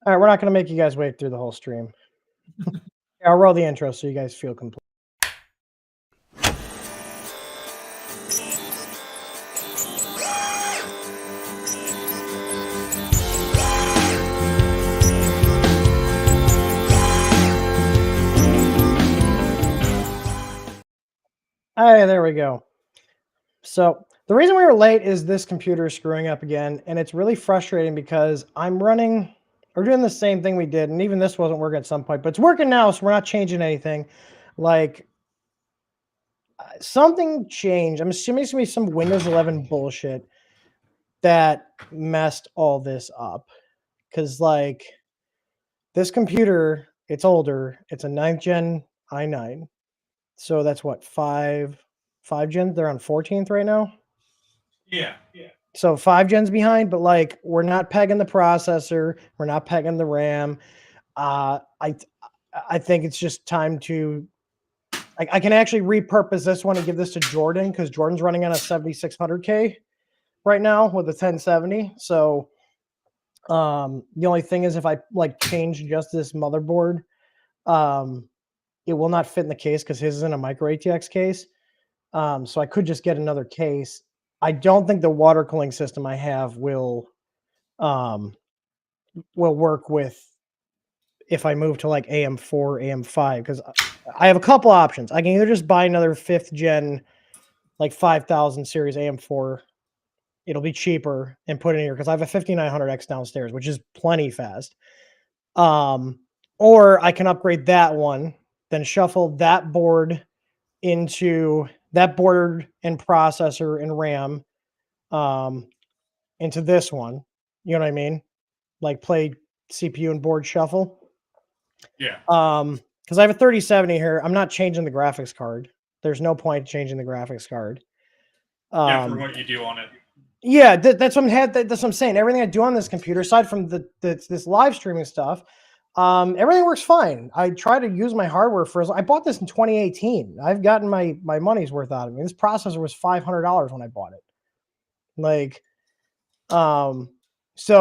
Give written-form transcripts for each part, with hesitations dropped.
All right, we're not going to make you guys wait through the whole stream. I'll roll the intro so you guys feel complete. Hey, there we go. So the reason we were late is this computer is screwing up again, and it's really frustrating because we're doing the same thing we did, and even this wasn't working at some point, but it's working now, so we're not changing anything. Like, something changed. I'm assuming it's going to be some Windows 11 bullshit that messed all this up. Because, like, this computer, it's older. It's a 9th gen i9. So that's what, five gens? They're on 14th right now? Yeah. So 5 gens behind, but like we're not pegging the processor, we're not pegging the RAM. I think it's just time to. I can actually repurpose this one and give this to Jordan because Jordan's running on a 7600K right now with a 1070. So the only thing is if I like change just this motherboard, it will not fit in the case because his is in a micro ATX case. So I could just get another case. I don't think the water cooling system I have will work with if I move to like AM4, AM5, because I have a couple options. I can either just buy another 5th gen, like 5000 series AM4. It'll be cheaper and put it in here because I have a 5900X downstairs, which is plenty fast. Or I can upgrade that one, then shuffle that board into that board and processor and RAM into this one. You know what I mean? Like play CPU and board shuffle. Yeah. Because I have a 3070 here. I'm not changing the graphics card. There's no point changing the graphics card. Yeah, for what you do on it. Yeah, that's what I'm saying. Everything I do on this computer, aside from this live streaming stuff, everything works fine. I try to use my hardware I bought this in 2018. I've gotten my money's worth out of it. This processor was $500 when I bought it. Like, so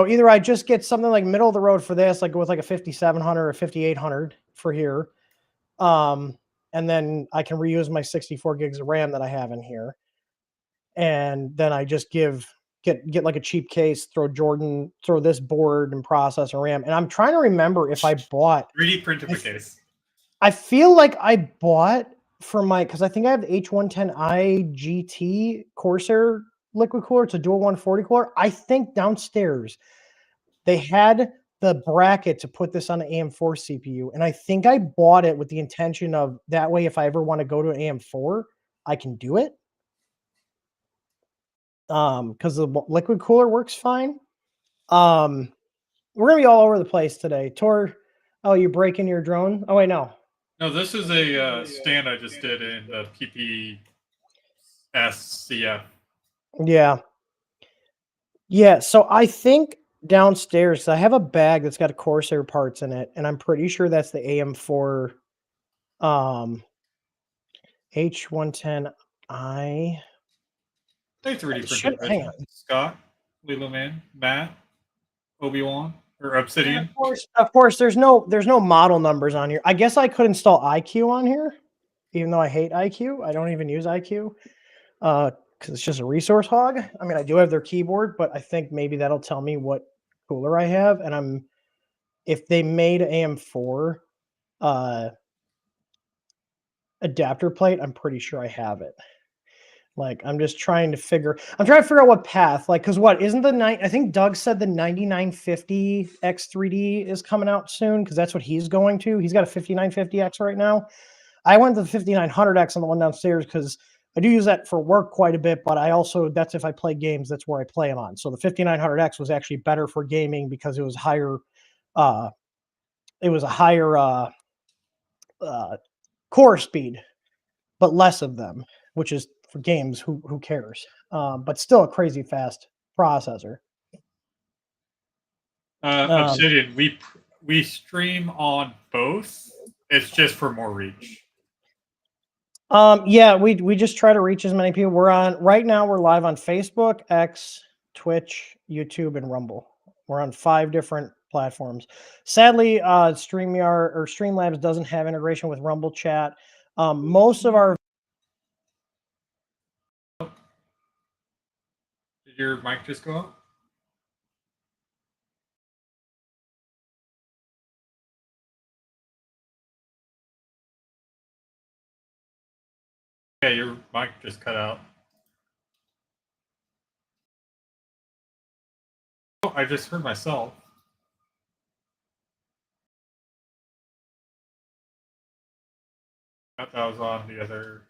either I just get something like middle of the road for this, like with like a 5700 or 5800 for here. And then I can reuse my 64 gigs of RAM that I have in here. And then I just get like a cheap case, throw this board and processor RAM. And I'm trying to remember if I bought 3D printed the case. I feel like I bought because I think I have the H110i GT Corsair liquid cooler. It's a dual 140 cooler. I think downstairs they had the bracket to put this on an AM4 CPU. And I think I bought it with the intention of that way, if I ever want to go to an AM4, I can do it. Because the liquid cooler works fine. We're gonna be all over the place today. Tor, oh, you breaking your drone? Oh wait, no. No, this is a stand I just did in the PPSCF. Yeah. So I think downstairs I have a bag that's got Corsair parts in it, and I'm pretty sure that's the AM4 H110i. They 3D printed. Hang on. Scott, Lilo Man, Matt, Obi-Wan, or Obsidian. Of course, there's no model numbers on here. I guess I could install IQ on here, even though I hate IQ. I don't even use IQ because it's just a resource hog. I mean, I do have their keyboard, but I think maybe that'll tell me what cooler I have. And if they made AM4 adapter plate, I'm pretty sure I have it. Like, I'm trying to figure out what path, like, because what isn't I think Doug said the 9950 X3D is coming out soon because that's what he's going to. He's got a 5950X right now. I went to the 5900X on the one downstairs because I do use that for work quite a bit, but that's if I play games, that's where I play them on. So the 5900X was actually better for gaming because it was higher. It was a higher core speed, but less of them, which is for games, who cares? But still a crazy fast processor. Obsidian, we stream on both. It's just for more reach. Yeah, we just try to reach as many people. We're live on Facebook, X, Twitch, YouTube, and Rumble. We're on 5 different platforms. Sadly, StreamYard or Streamlabs doesn't have integration with Rumble Chat. Most of our Did your mic just go up? Yeah, your mic just cut out. Oh, I just heard myself. That was on the other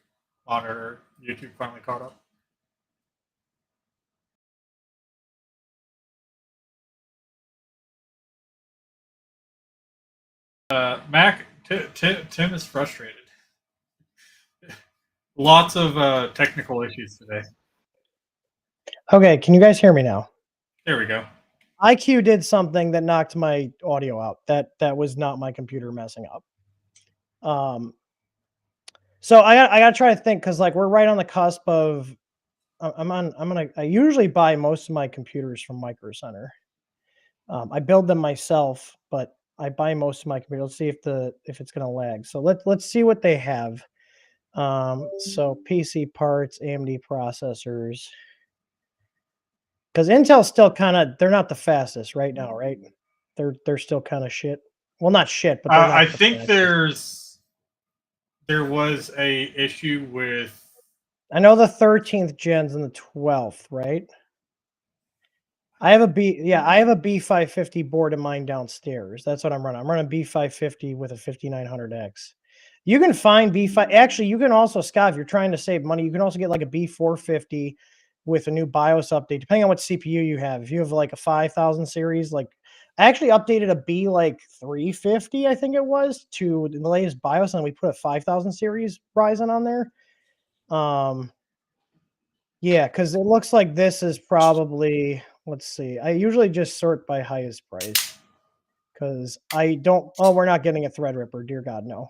monitor. YouTube finally caught up. Mac, Tim is frustrated. Lots of technical issues today. Okay, can you guys hear me now? There we go. IQ did something that knocked my audio out. That was not my computer messing up. So I got to try to think because like we're right on the cusp of. I usually buy most of my computers from Micro Center. I build them myself, but I buy most of my computers. Let's see if it's going to lag. So let's see what they have. So PC parts, AMD processors. Because Intel's still kind of they're not the fastest right now, right? They're still kind of shit. Well, not shit, but they're not. I think fastest. there was a issue with. I know the 13th gens and the 12th, right? I have a B550 board of mine downstairs. That's what I'm running. I'm running B550 with a 5900X. You can find B5. Actually, you can also, Scott, if you're trying to save money, you can also get like a B450 with a new BIOS update, depending on what CPU you have. If you have like a 5000 series, like I actually updated a B like 350, I think it was, to the latest BIOS, and we put a 5000 series Ryzen on there. Yeah, because it looks like this is probably, let's see. I usually just sort by highest price because I don't. Oh, we're not getting a Threadripper. Dear God, no.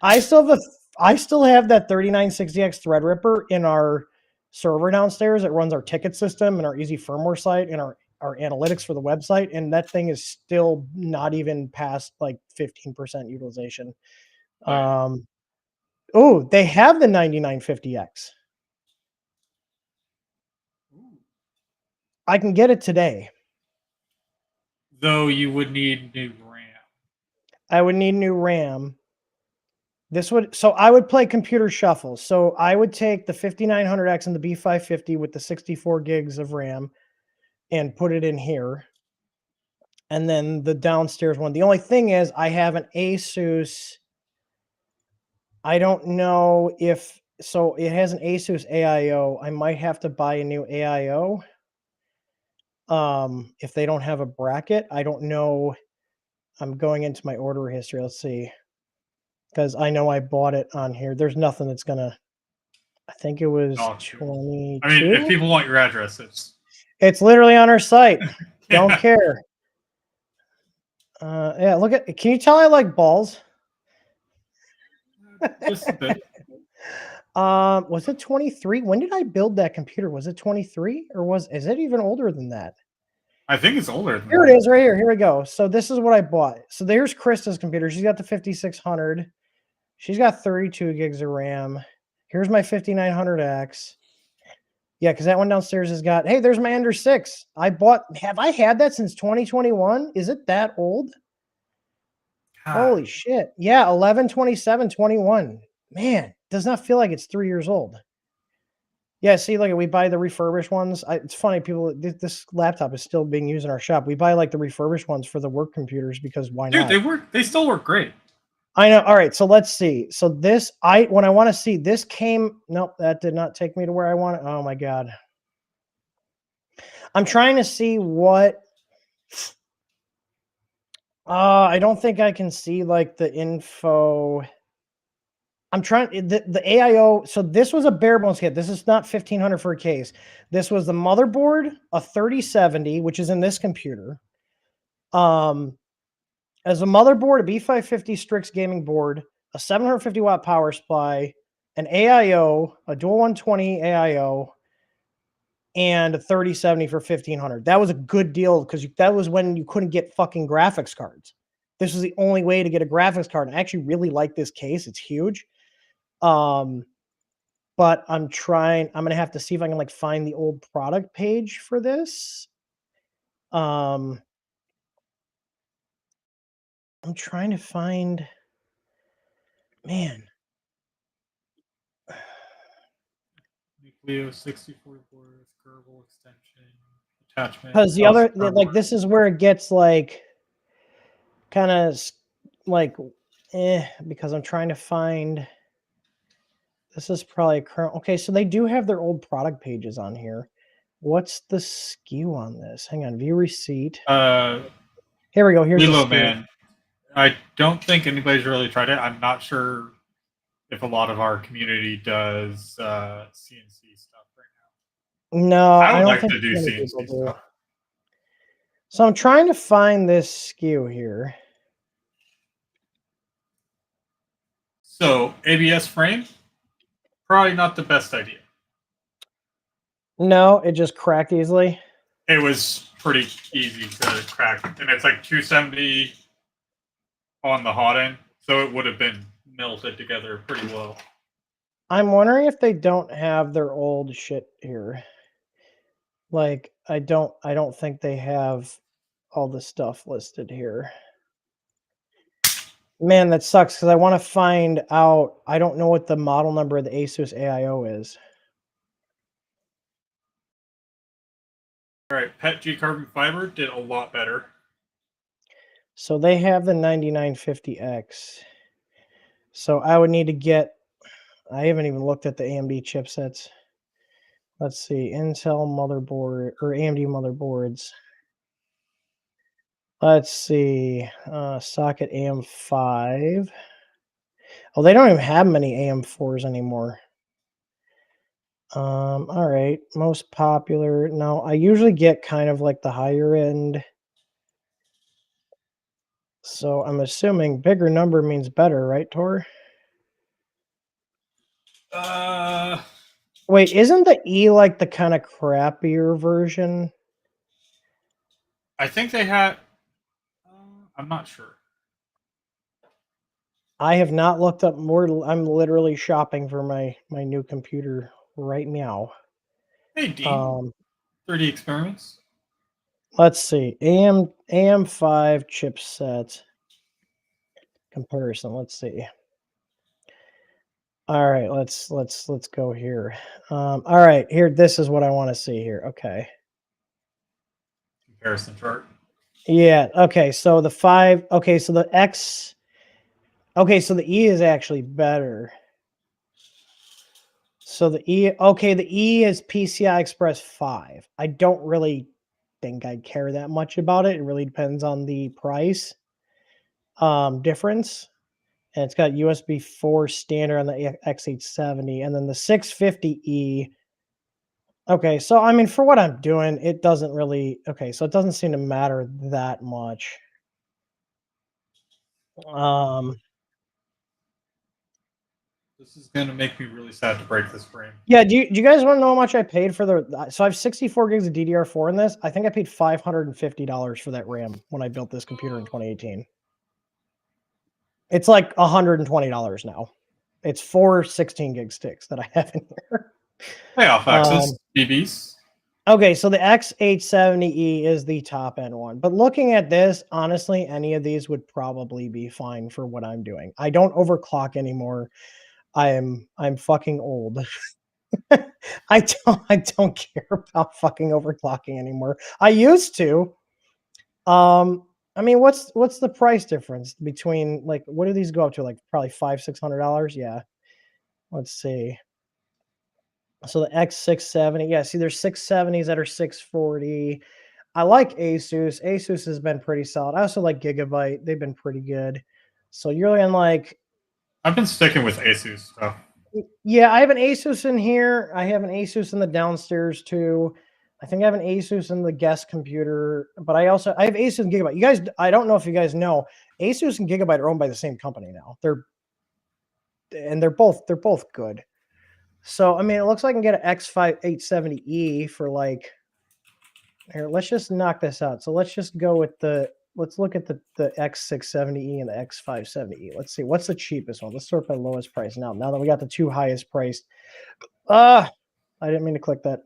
I still have that 3960X Threadripper in our server downstairs. It runs our ticket system and our easy firmware site and our analytics for the website, and that thing is still not even past like 15% utilization. Oh, they have the 9950X. I can get it today. Though you would need new RAM. I would need new RAM. So I would play computer shuffle. So I would take the 5900X and the B550 with the 64 gigs of RAM and put it in here. And then the downstairs one. The only thing is I have an Asus. I don't know if, so it has an Asus AIO. I might have to buy a new AIO. If they don't have a bracket, I don't know. I'm going into my order history. Let's see. Because I know I bought it on here. There's nothing that's gonna. I think it was 22. I mean, if people want your address, it's literally on our site. Yeah. Don't care. Yeah, look at. Can you tell I like balls? Just a bit. Was it 23? When did I build that computer? Was it 23 or is it even older than that? I think it's older than Here that. It is right here. Here we go. So this is what I bought. So there's Krista's computer. She's got the 5600. She's got 32 gigs of RAM. Here's my 5900X. Yeah, because that one downstairs has got, hey, there's my Ender 6. Have I had that since 2021? Is it that old? Holy shit. Yeah, 11/27/21. Man, does not feel like it's 3 years old. Yeah, see, like we buy the refurbished ones. It's funny, people, this laptop is still being used in our shop. We buy like the refurbished ones for the work computers because why not? Dude, they still work great. I know. All right, so let's see. So this, when I want to see, this came, nope, that did not take me to where I want it. Oh my God. I'm trying to see what, I don't think I can see like the info. I'm trying the AIO. So this was a bare bones kit. This is not 1500 for a case. This was the motherboard, a 3070, which is in this computer. As a motherboard, a B550 Strix gaming board, a 750 watt power supply, an AIO, a dual 120 AIO, and a 3070 for 1500. That was a good deal because that was when you couldn't get fucking graphics cards. This was the only way to get a graphics card. I actually really like this case. It's huge. But I'm gonna have to see if I can like find the old product page for this. I'm trying to find, man. Nucleo 64 board, curvable extension, attachment. Because the other, like, this is where it gets like kind of like, because I'm trying to find. This is probably current. Okay, so they do have their old product pages on here. What's the SKU on this? Hang on, view receipt. Here we go. Here's Lilo the SKU. Man. I don't think anybody's really tried it. I'm not sure if a lot of our community does CNC stuff right now. No, I don't like think to do many CNC people do. stuff. So I'm trying to find this SKU here. So ABS frame, probably not the best idea. No, it just cracked easily. It was pretty easy to crack, and it's like 270 on the hot end, so it would have been melted together pretty well. I'm wondering if they don't have their old shit here. Like, I don't think they have all the stuff listed here. Man, that sucks because I want to find out. I don't know what the model number of the Asus AIO is. All right, PET G carbon fiber did a lot better. So they have the 9950X. So I would need to get. I haven't even looked at the AMD chipsets. Let's see, Intel motherboard or AMD motherboards. Let's see, socket AM5. Oh, they don't even have many AM4s anymore. All right, most popular. No, I usually get kind of like the higher end. So I'm assuming bigger number means better, right, Tor? Wait, isn't the E like the kind of crappier version? I think they had. I'm not sure. I have not looked up more. I'm literally shopping for my new computer right now. Hey, Dean. 3D Experiments. Let's see. AM5 chipset comparison. Let's see. All right, let's go here. All right, here. This is what I want to see here. Okay. Comparison chart. Yeah. Okay. So the 5. Okay. So the X. Okay. So the E is actually better. So the E. Okay. The E is PCI Express 5. I don't really think I care that much about it. It really depends on the price difference. And it's got USB 4 standard on the X870, and then the 650E. Okay, so I mean, for what I'm doing, it doesn't really. Okay, so it doesn't seem to matter that much. This is going to make me really sad to break this frame. Yeah, do you guys want to know how much I paid for the? So I have 64 gigs of DDR4 in this. I think I paid $550 for that RAM when I built this computer in 2018. It's like $120 now. It's 4 16 gig sticks that I have in here. Payoff access, BBs. Okay, so the X870E is the top end one. But looking at this, honestly, any of these would probably be fine for what I'm doing. I don't overclock anymore. I'm fucking old. I don't care about fucking overclocking anymore. I used to. I mean, what's the price difference between, like, what do these go up to? Like probably $500-600? Yeah. Let's see. So the X670, yeah, see there's 670s that are 640. I like Asus. Asus has been pretty solid. I also like Gigabyte. They've been pretty good. So you're looking like, I've been sticking with Asus stuff. Yeah, I have an Asus in here. I have an Asus in the downstairs too. I think I have an Asus in the guest computer, but I have Asus and Gigabyte. You guys, I don't know if you guys know, Asus and Gigabyte are owned by the same company now. They're both good. So I mean, it looks like I can get an X5 870E for like. Here, let's just knock this out. So let's just go with the. Let's look at the X670E and the X570E. Let's see what's the cheapest one. Let's sort by lowest price now. Now that we got the two highest priced. I didn't mean to click that.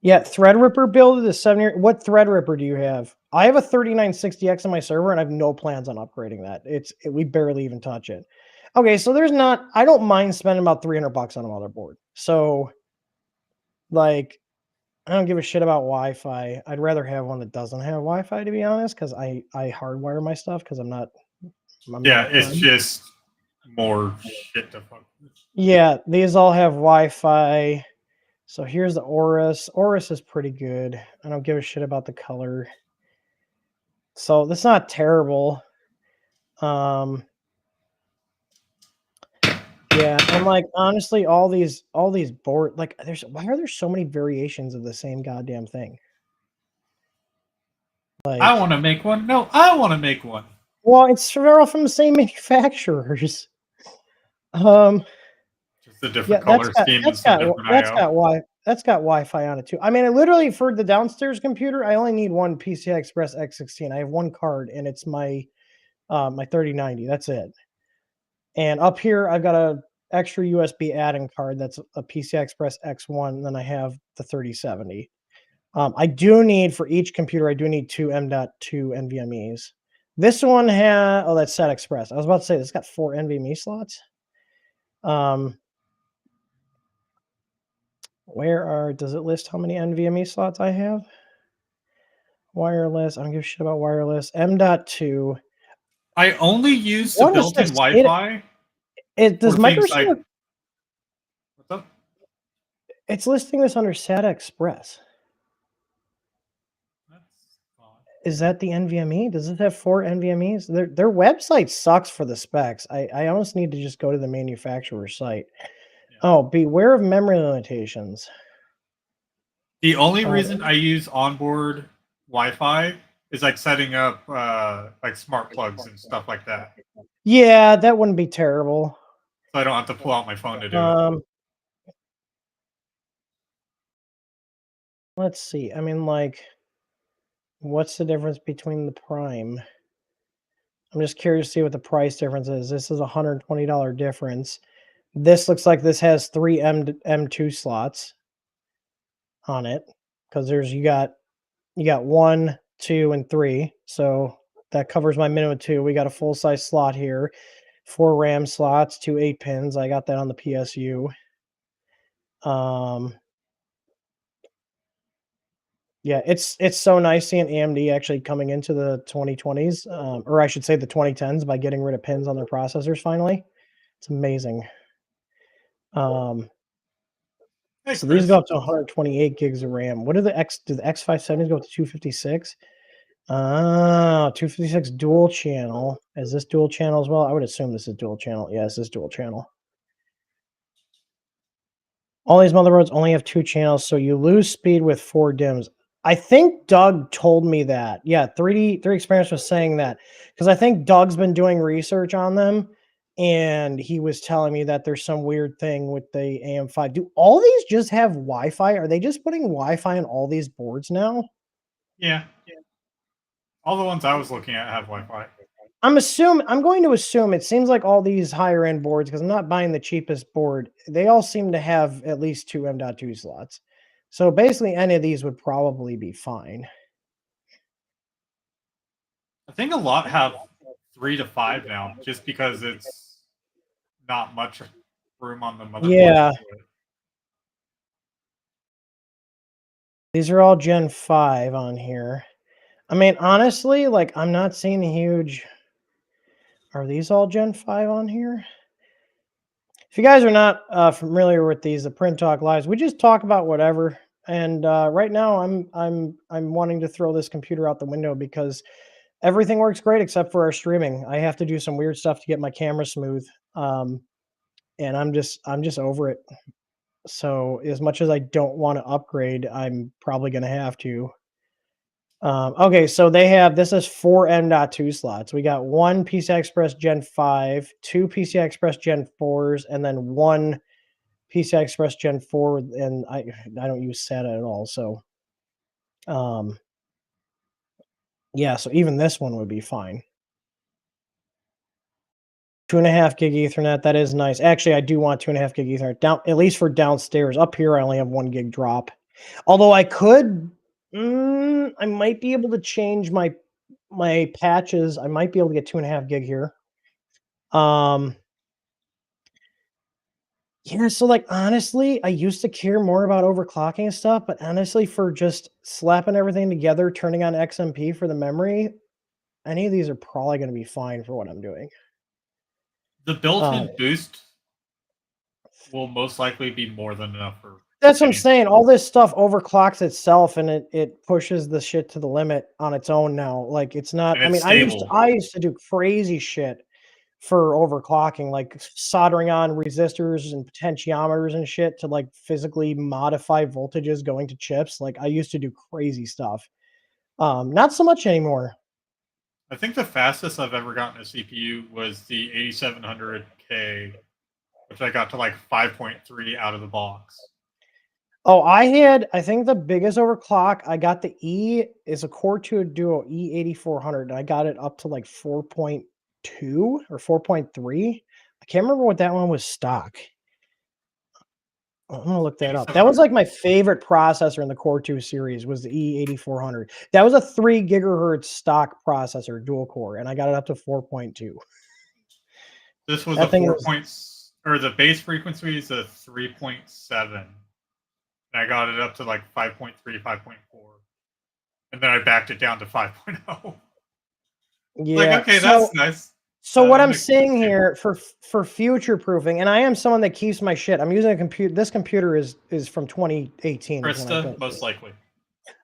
Yeah, Threadripper build is 7 year. What Threadripper do you have? I have a 3960X on my server, and I have no plans on upgrading that. We barely even touch it. Okay, so there's not. I don't mind spending about $300 on a motherboard. So, like, I don't give a shit about Wi-Fi. I'd rather have one that doesn't have Wi-Fi, to be honest, because I hardwire my stuff because I'm not. Yeah, it's just more shit to fuck with. Yeah, these all have Wi-Fi. So here's the Aorus. Aorus is pretty good. I don't give a shit about the color. So that's not terrible. Yeah, and like honestly, all these board like why are there so many variations of the same goddamn thing? Like I want to make one. No, I want to make one. Well, they're all from the same manufacturers. Just a different Yeah, color scheme and some different IO. that's got Wi-Fi on it too. I mean, I literally for the downstairs computer, I only need one PCI Express X16. I have one card, and it's my 3090. That's it. And up here, I've got a extra USB add-in card that's a PCI Express X1. And then I have the 3070. I do need for each computer, I do need two M.2 NVMe's. This one has that's SAT Express. I was about to say this got 4 NVMe slots. Does it list how many NVMe slots I have? Wireless. I don't give a shit about wireless. M.2. I only use the built-in Wi-Fi. Does Microsoft? What's up? It's listing this under SATA Express. Is that the NVMe? Does it have 4 NVMe's? Their website sucks for the specs. I almost need to just go to the manufacturer's site. Yeah. Oh, beware of memory limitations. The only reason I use onboard Wi-Fi is like setting up like smart plugs and stuff like that. Yeah, that wouldn't be terrible. So I don't have to pull out my phone to do it. Let's see. I mean, like, what's the difference between the Prime? I'm just curious to see what the price difference is. This is a $120 difference. This looks like this has 3 M2 slots on it because you got 1, 2, and 3. So that covers my minimum 2. We got a full size slot here, 4 RAM slots, 2 8 pins. I got that on the PSU. Yeah, it's so nice seeing AMD actually coming into the 2020s, or I should say the 2010s by getting rid of pins on their processors finally. It's amazing. So these go up to 128 gigs of RAM. What do the X570s go up to 256? 256 dual channel. Is this dual channel as well? I would assume this is dual channel. Yeah, this is dual channel. All these motherboards only have 2 channels, so you lose speed with 4 DIMMs. I think Doug told me that. Yeah, 3D Experience was saying that because I think Doug's been doing research on them, and he was telling me that there's some weird thing with the AM5. Do all these just have Wi-Fi? Are they just putting Wi-Fi on all these boards now? Yeah. All the ones I was looking at have Wi-Fi. I'm going to assume it seems like all these higher end boards, because I'm not buying the cheapest board, they all seem to have at least 2 M.2 slots. So basically any of these would probably be fine. I think a lot have 3 to 5 now, just because it's not much room on the motherboard. Yeah. These are all Gen 5 on here. I mean, honestly, like I'm not seeing a huge. Are these all Gen 5 on here? If you guys are not familiar with these, the Print Talk Lives, we just talk about whatever. And right now, I'm wanting to throw this computer out the window because everything works great except for our streaming. I have to do some weird stuff to get my camera smooth, and I'm just over it. So as much as I don't want to upgrade, I'm probably going to have to. Okay, so they have this is 4 M.2 slots. We got 1 PCI Express Gen 5, 2 PCI Express Gen 4s, and then 1 PCI Express Gen 4, and I don't use SATA at all, so yeah, so even this one would be fine. 2.5 gig Ethernet, that is nice. Actually, I do want 2.5 gig Ethernet down, at least for downstairs. Up here, I only have 1 gig drop. Although I could, I might be able to change my patches. I might be able to get 2.5 gig here. Yeah, so like honestly, I used to care more about overclocking and stuff, but honestly, for just slapping everything together, turning on XMP for the memory, any of these are probably going to be fine for what I'm doing. The built-in boost will most likely be more than enough for. That's what I'm saying. All this stuff overclocks itself, and it pushes the shit to the limit on its own now. Like it's not. And I it's mean, stable. I used to do crazy shit for overclocking, like soldering on resistors and potentiometers and shit to like physically modify voltages going to chips. Like I used to do crazy stuff. Not so much anymore. I think the fastest I've ever gotten a CPU was the 8700K, which I got to like 5.3 out of the box. Oh, I think the biggest overclock, I got the E is a Core 2 Duo E8400. And I got it up to like 4.2 or 4.3. I can't remember what that one was stock. I'm gonna look that up. That was like my favorite processor in the Core 2 series was the E8400. That was a 3 gigahertz stock processor, dual core, and I got it up to 4.2. This was That a thing 4 was, points, or the base frequency is a 3.7. And I got it up to like 5.3, 5.4. And then I backed it down to 5.0. yeah. Like, okay, So, that's nice. so what I'm saying here for future proofing, and I am someone that keeps my shit. I'm using a computer. This computer is from 2018 is when I Krista, built most it. likely.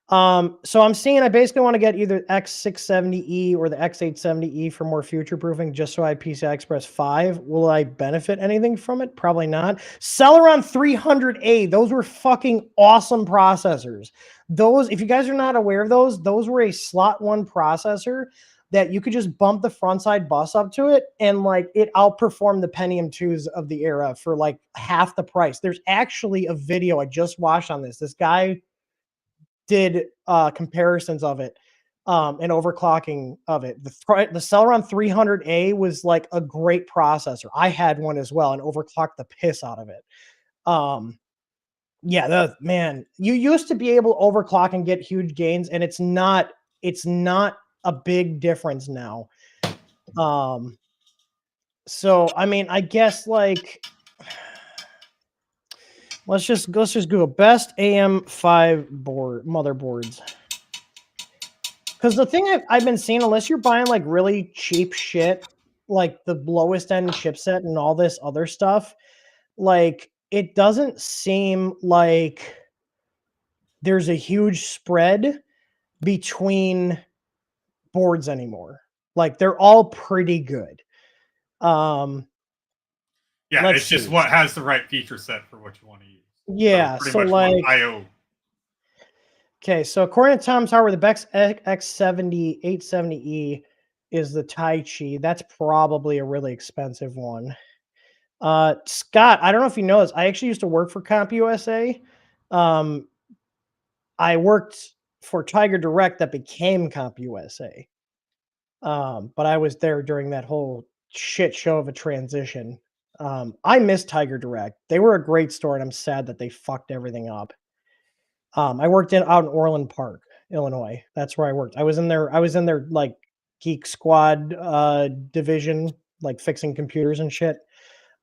So I'm seeing I basically want to get either X670E or the X870E for more future proofing, just so I have PCI Express 5. Will I benefit anything from it? Probably not. Celeron 300A, those were fucking awesome processors. Those, if you guys are not aware of those were a slot 1 processor that you could just bump the front side bus up to it, and like it outperformed the Pentium 2s of the era for like half the price. There's actually a video I just watched on this. This guy did comparisons of it and overclocking of it. The Celeron 300A was like a great processor. I had one as well and overclocked the piss out of it. Yeah, man, you used to be able to overclock and get huge gains, and it's not a big difference now. So I mean, I guess like let's just Google best AM5 board motherboards. Because the thing I've been seeing, unless you're buying like really cheap shit, like the lowest end chipset and all this other stuff, like it doesn't seem like there's a huge spread between boards anymore. Like they're all pretty good. Yeah, Let's it's just see. what has the right feature set for what you want to use. Yeah, So pretty so much like, what IO. okay, so according to Tom Tower, the Bex X70 870E is the Tai Chi. That's probably a really expensive one. Scott, I don't know if you know this. I actually used to work for CompUSA. I worked for Tiger Direct that became CompUSA. But I was there during that whole shit show of a transition. I miss Tiger Direct. They were a great store, and I'm sad that they fucked everything up. I worked out in Orland Park, Illinois. That's where I worked. I was in their like geek squad division, like fixing computers and shit.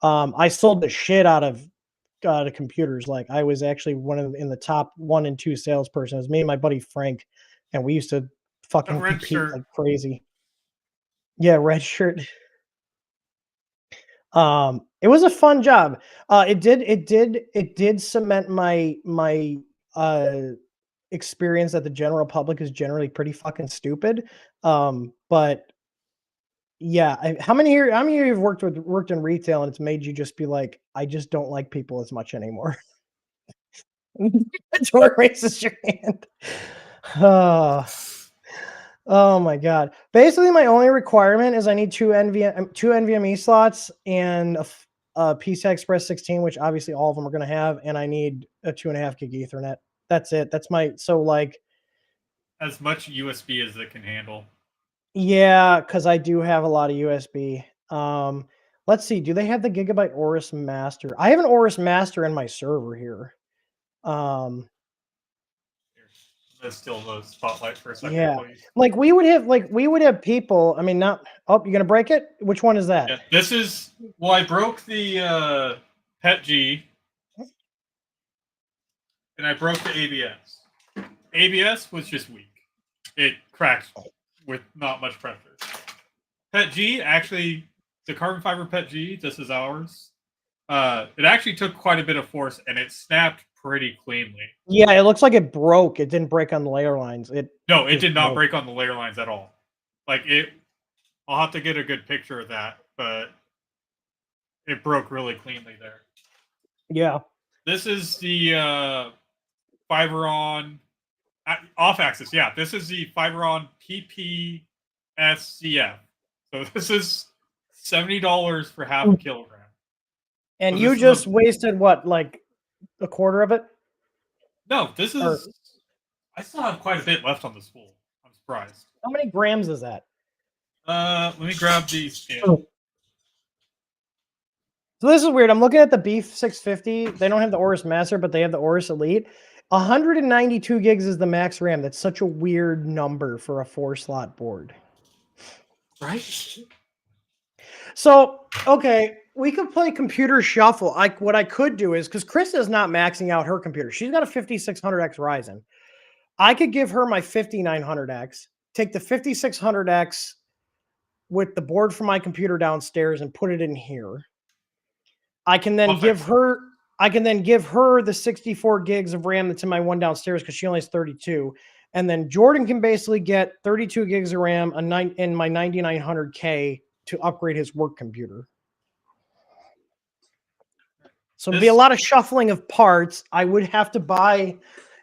I sold the shit out of computers. Like I was actually in the top 1 and 2 salesperson. It was me and my buddy Frank, and we used to fucking compete like crazy. Yeah, red shirt. It was a fun job. It did cement my experience that the general public is generally pretty fucking stupid. But yeah, how many here? How many of you have worked in retail and it's made you just be like, I just don't like people as much anymore? Tor raises your hand. Oh my god. Basically, my only requirement is I need two NVMe slots and a PCI Express 16, which obviously all of them are going to have, and I need a 2.5 gig Ethernet. That's it. That's my As much USB as it can handle. yeah, because I do have a lot of USB. Let's see. Do they have the Gigabyte Aorus Master? I have an Aorus Master in my server here. Um, Here, let's steal the spotlight for a second, yeah, please. we would have people. I mean, not. Oh, you're gonna break it? Which one is that? Yeah, this is. Well, I broke the PET G, and I broke the ABS. ABS was just weak. It cracked with not much pressure. PET G actually, the carbon fiber PET G, this is ours. It actually took quite a bit of force, and it snapped pretty cleanly. Yeah, it looks like it broke. It didn't break on the layer lines. No, it just did not broke. break on the layer lines at all. Like it, I'll have to get a good picture of that, but it broke really cleanly there. Yeah. This is the Fiberon off axis. Yeah, this is the Fiberon PPSCF. So this is $70 for half a kilogram. And So you just wasted what, like a quarter of it? No, this is. Or, I still have quite a bit left on the spool. I'm surprised. how many grams is that? Let me grab the scale. So this is weird. I'm looking at the Beef 650. They don't have the Aorus Master, but they have the Aorus Elite. 192 gigs is the max RAM. That's such a weird number for a 4-slot board. Right? So, okay, we could play computer shuffle. What I could do is, because Chris is not maxing out her computer. She's got a 5600X Ryzen. I could give her my 5900X, take the 5600X with the board from my computer downstairs and put it in here. I can then give her the 64 gigs of RAM that's in my one downstairs because she only has 32. And then Jordan can basically get 32 gigs of RAM in my 9900K to upgrade his work computer. So it'd be a lot of shuffling of parts. I would have to buy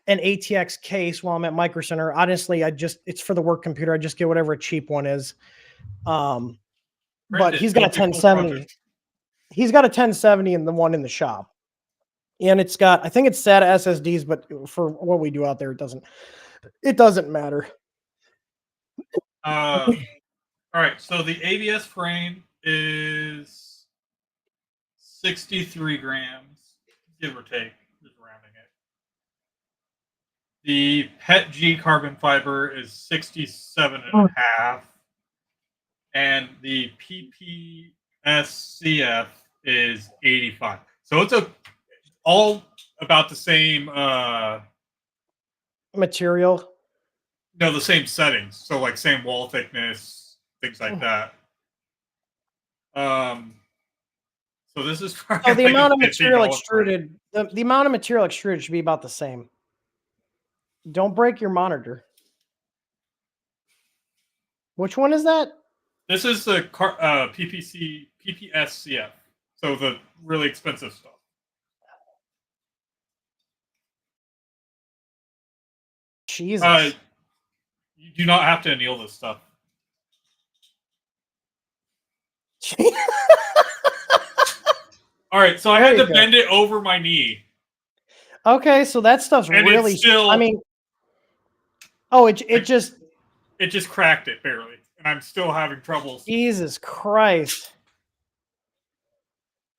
an ATX case while I'm at Micro Center. Honestly, it's for the work computer. I just get whatever a cheap one is. But he's got a 1070. He's got a 1070 and the one in the shop. And it's got, I think it's SATA SSDs, but for what we do out there, it doesn't matter. All right. So the ABS frame is 63 grams, give or take, just rounding it. The PET G carbon fiber is 67 and a half. And the PPSCF is 85. So it's all about the same material. No, the same settings. So like same wall thickness, things like that. So this is probably the amount of material extruded. The amount of material extruded should be about the same. Don't break your monitor. Which one is that? This is the PPSCF. So the really expensive stuff. Jesus. You do not have to anneal this stuff. All right, so I had to bend it over my knee. Okay, so that stuff's really still. I mean, oh, it just cracked it barely, and I'm still having trouble. Jesus Christ!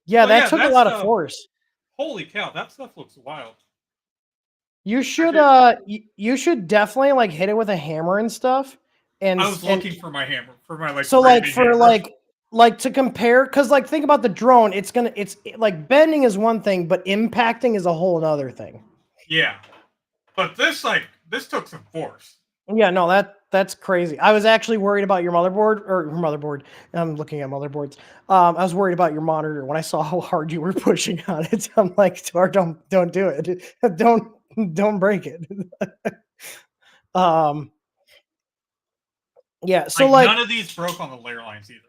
Yeah, that took a lot of force. Holy cow, that stuff looks wild. You should you should definitely like hit it with a hammer and stuff. And I was looking for my hammer for my like. So like for hammer. like to compare, because like think about the drone, it's like bending is one thing, but impacting is a whole other thing. Yeah, but this took some force. Yeah, no, that's crazy. I was actually worried about your motherboard. I'm looking at motherboards. I was worried about your monitor when I saw how hard you were pushing on it. I'm like, don't do it. Don't break it. Yeah, so like none of these broke on the layer lines either.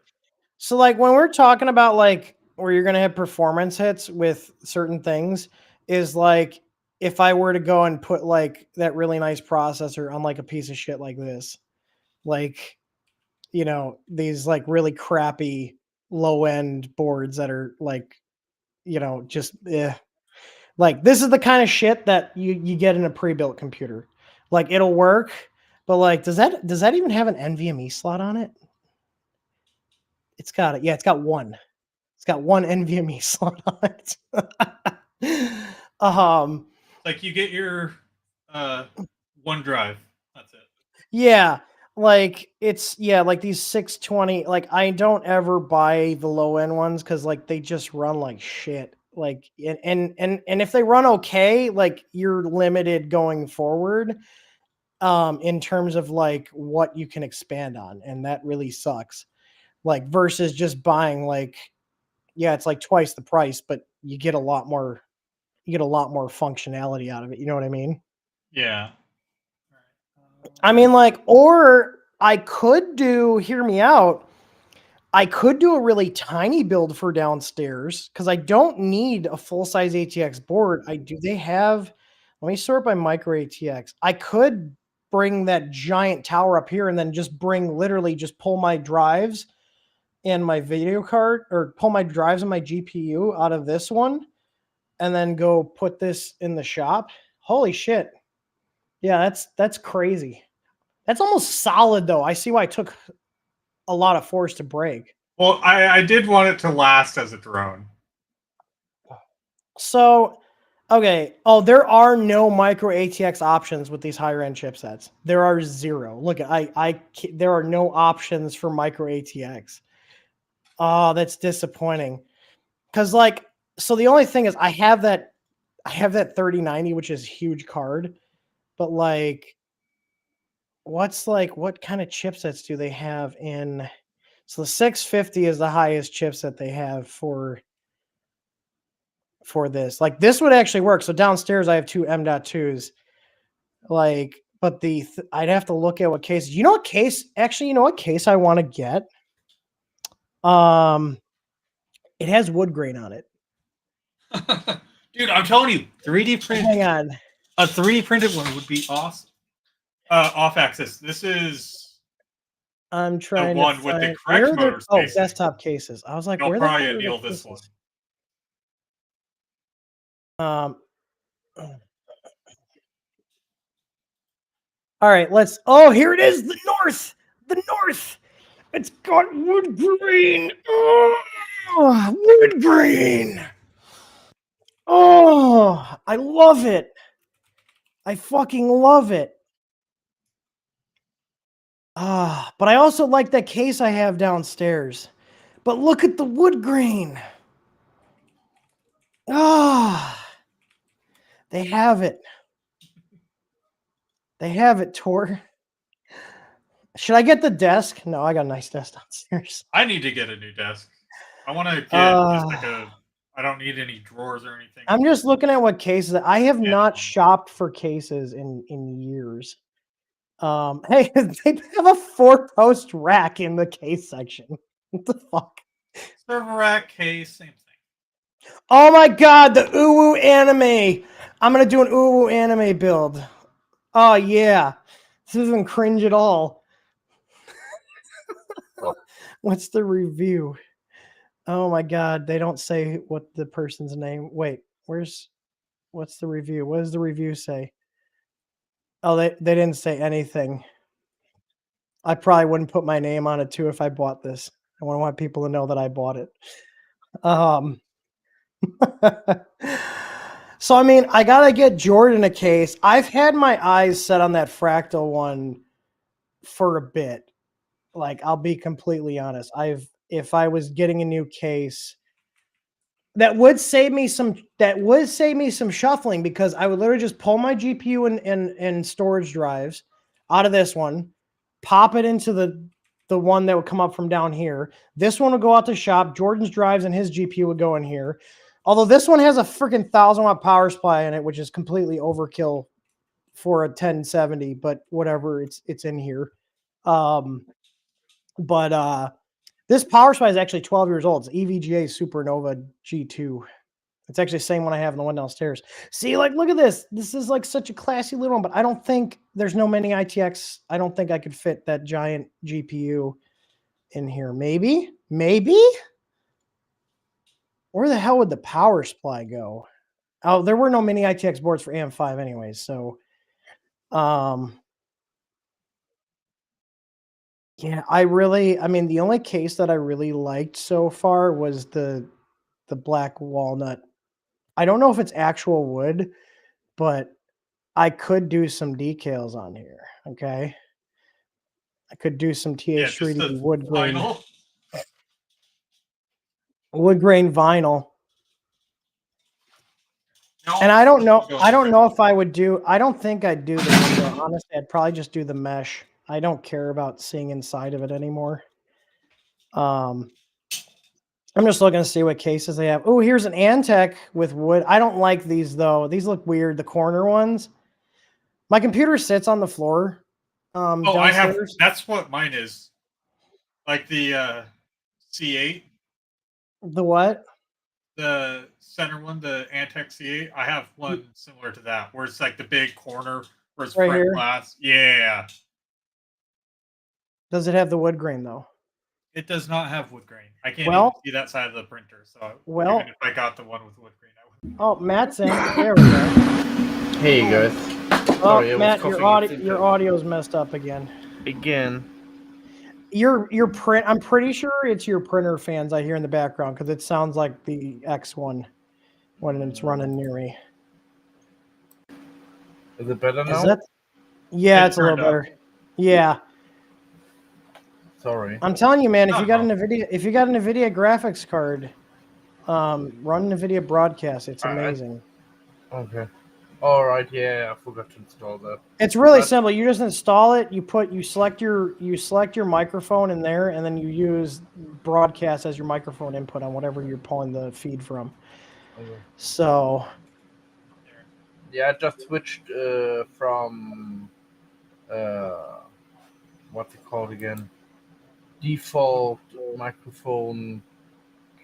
So like when we're talking about like where you're gonna have performance hits with certain things, is like if I were to go and put like that really nice processor on like a piece of shit like this, like, these like really crappy low end boards that are like, just like this is the kind of shit that you get in a pre-built computer. Like it'll work, but like does that even have an NVMe slot on it? It's got it. Yeah, it's got one. It's got one NVMe slot on it. Like you get your OneDrive. That's it. Yeah, like it's like these 620. Like I don't ever buy the low end ones because like they just run like shit. Like and if they run okay, like you're limited going forward in terms of like what you can expand on, and that really sucks. Like versus just buying like it's like twice the price, but you get a lot more functionality out of it. You know what I mean? Yeah. I mean, like, or I could hear me out. I could do a really tiny build for downstairs because I don't need a full size ATX board. They have, let me sort by micro ATX. I could bring that giant tower up here and then just literally just pull my drives and my video card or pull my drives and my GPU out of this one and then go put this in the shop. Holy shit. Yeah, that's crazy. That's almost solid though. I see why it took a lot of force to break. Well, I did want it to last as a drone. So, okay. Oh, there are no micro ATX options with these higher end chipsets. There are zero. Look, there are no options for micro ATX. Oh, that's disappointing. Cause like, so the only thing is I have that 3090, which is a huge card, but like, what kind of chipsets do they have in? So the 650 is the highest chipset they have for this. Like this would actually work. So downstairs I have two M.2s. Like, but I'd have to look at what cases. You know what case? Actually, you know what case I want to get? It has wood grain on it. Dude, I'm telling you, 3D print. Hang on. A 3D printed one would be awesome. Off axis. This is I'm the trying one to with the find correct where motor they're spacing. desktop cases. I was like, You'll where the hell probably are the deal this one. cases? All right, oh, here it is, the north. The north. It's got wood grain. Oh, wood grain. Oh, I love it. I fucking love it. But I also like that case I have downstairs. But look at the wood grain. They have it. They have it, Tor. Should I get the desk? No, I got a nice desk downstairs. I need to get a new desk. I want to get just like I don't need any drawers or anything. I'm just looking at what cases. I have not shopped for cases in years. Hey, they have a 4-post rack in the case section. What the fuck? Server rack case, same thing. Oh my god, the Uwu anime. I'm gonna do an Uwu anime build. Oh yeah. This isn't cringe at all. What's the review? Oh my god, they don't say what the person's name. Wait, what's the review? What does the review say? Oh, they didn't say anything. I probably wouldn't put my name on it too if I bought this. I want people to know that I bought it. So I mean, I gotta get Jordan a case. I've had my eyes set on that fractal one for a bit. Like, I'll be completely honest. If I was getting a new case, that would save me some shuffling because I would literally just pull my GPU and storage drives out of this one, pop it into the one that would come up from down here. This one would go out to shop. Jordan's drives and his GPU would go in here. Although this one has a freaking 1,000-watt power supply in it, which is completely overkill for a 1070, but whatever, it's in here. But this power supply is actually 12 years old. It's EVGA Supernova G2. It's actually the same one I have in the one downstairs. See, like, look at this. This is like such a classy little one, but I don't think there's no mini ITX. I don't think I could fit that giant GPU in here. Maybe? Where the hell would the power supply go? Oh, there were no mini ITX boards for AM5 anyways, so yeah, I mean, the only case that I really liked so far was the black walnut. I don't know if it's actual wood, but I could do some decals on here, okay? I could do some Yeah, just TH3D the wood grain vinyl. No, And I don't know going if I would do I don't think I'd do the window. Honestly, I'd probably just do the mesh. I don't care about seeing inside of it anymore. I'm just looking to see what cases they have. Oh, here's an Antec with wood. I don't like these though. These look weird, the corner ones. My computer sits on the floor Oh, I have. downstairs. That's what mine is. Like the C8. The what? The center one, the Antec C8. I have one similar to that, where it's like the big corner where it's Right front here. glass. Yeah. Does it have the wood grain though? It does not have wood grain. I can't Well- even see that side of the printer. So Well- even if I got the one with wood grain, I would. Oh, Matt's in. There we go. Hey guys. Oh, Sorry, I was Matt, coughing. your audio's messed up again. Again. Your print. I'm pretty sure it's your printer fans I hear in the background because it sounds like the X one when it's running near me. Is it better now? Is that? Yeah, It it's a little turned up. better. Yeah, Sorry. I'm telling you, man. If Not you got a an NVIDIA graphics card, run NVIDIA Broadcast. It's amazing. Okay. Alright, yeah, I forgot to install that. It's really simple. You just install it. You select your microphone in there, and then you use Broadcast as your microphone input on whatever you're pulling the feed from. Okay. So Yeah, I just switched from what's it called again? Default microphone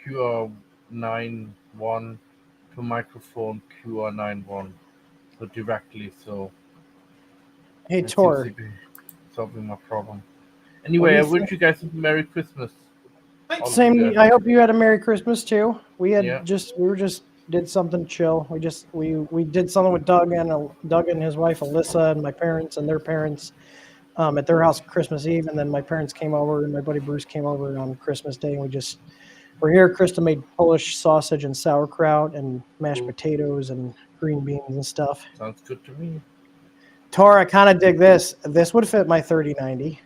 QR91 to microphone QR91. So directly, so hey, that Tor. seems to be solving my problem. Anyway, I wish you guys a Merry Christmas. Thanks. All of Same. you guys. I hope you had a Merry Christmas too. We had Yeah. we did something chill. We did something with Doug and his wife Alyssa and my parents and their parents at their house Christmas Eve, and then my parents came over and my buddy Bruce came over on Christmas Day, and we're here. Krista made Polish sausage and sauerkraut and mashed potatoes and green beans and stuff. Sounds good to me. Tor, I kind of dig this. This would fit my 3090.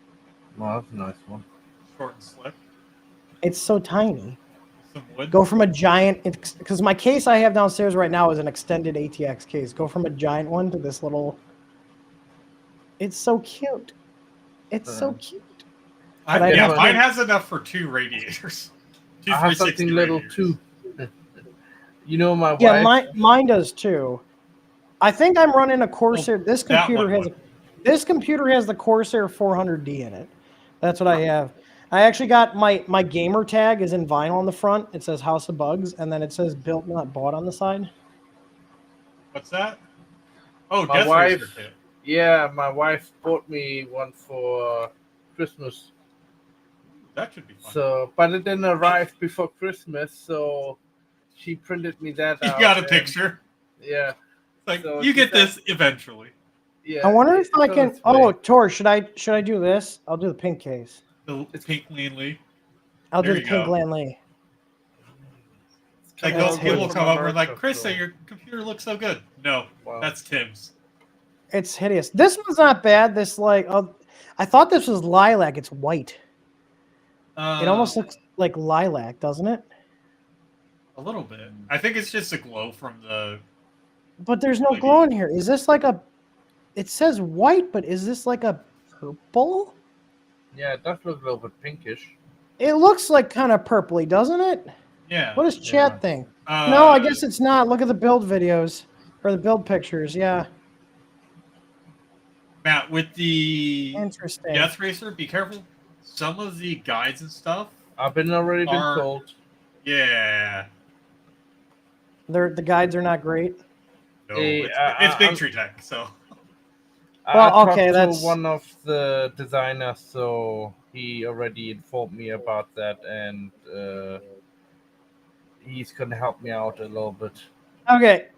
Well, that's a nice one. Short and slick. It's so tiny. Some wood. Go from a giant, because my case I have downstairs right now is an extended ATX case. Go from a giant one to this little. It's so cute. It's so cute. But I Yeah, have mine to- has enough for 2 radiators. Two I have 360 something little radiators. too. You know, my Yeah, wife. mine does too. I think I'm running a Corsair. This that computer one has would. this computer has the Corsair 400D in it. That's what I have. I actually got my gamer tag is in vinyl on the front. It says House of Bugs, and then it says built not bought on the side. What's that? Oh, My Death wife- Racer kit. Yeah, my wife bought me one for Christmas. That should be fun. So, but it didn't arrive before Christmas, so she printed me that You out. got a and- picture. Yeah, It's like So you she get said- this eventually. yeah. I wonder if it's I on can. its Oh, way. Tor, should I do this? I'll do the pink case. The pink lean Lee. I'll There do the you pink go. Lanley. Like That's those people hideous. come over and like, America, Krista, so- your computer looks so good. No, Wow. that's Tim's. It's hideous. This one's not bad. This I thought this was lilac. It's white. It almost looks like lilac, doesn't it? a little bit. I think it's just a glow from the. But there's no Maybe. glow in here. Is this like a? It says white, but is this like a purple? Yeah, it does look a little bit pinkish. It looks like kind of purpley, doesn't it? Yeah. What does chat Yeah. think? No, I guess Uh, it's not. Look at the build videos or the build pictures. Yeah, Matt, with the interesting. Death Racer, be careful. Some of the guides and stuff. I've already been Are- told. Yeah. The guides are not great. No, Hey, it's Big Tree Tech, so I Well, talked okay, to that's- one of the designers, so he already informed me about that, and he's gonna help me out a little bit. Okay.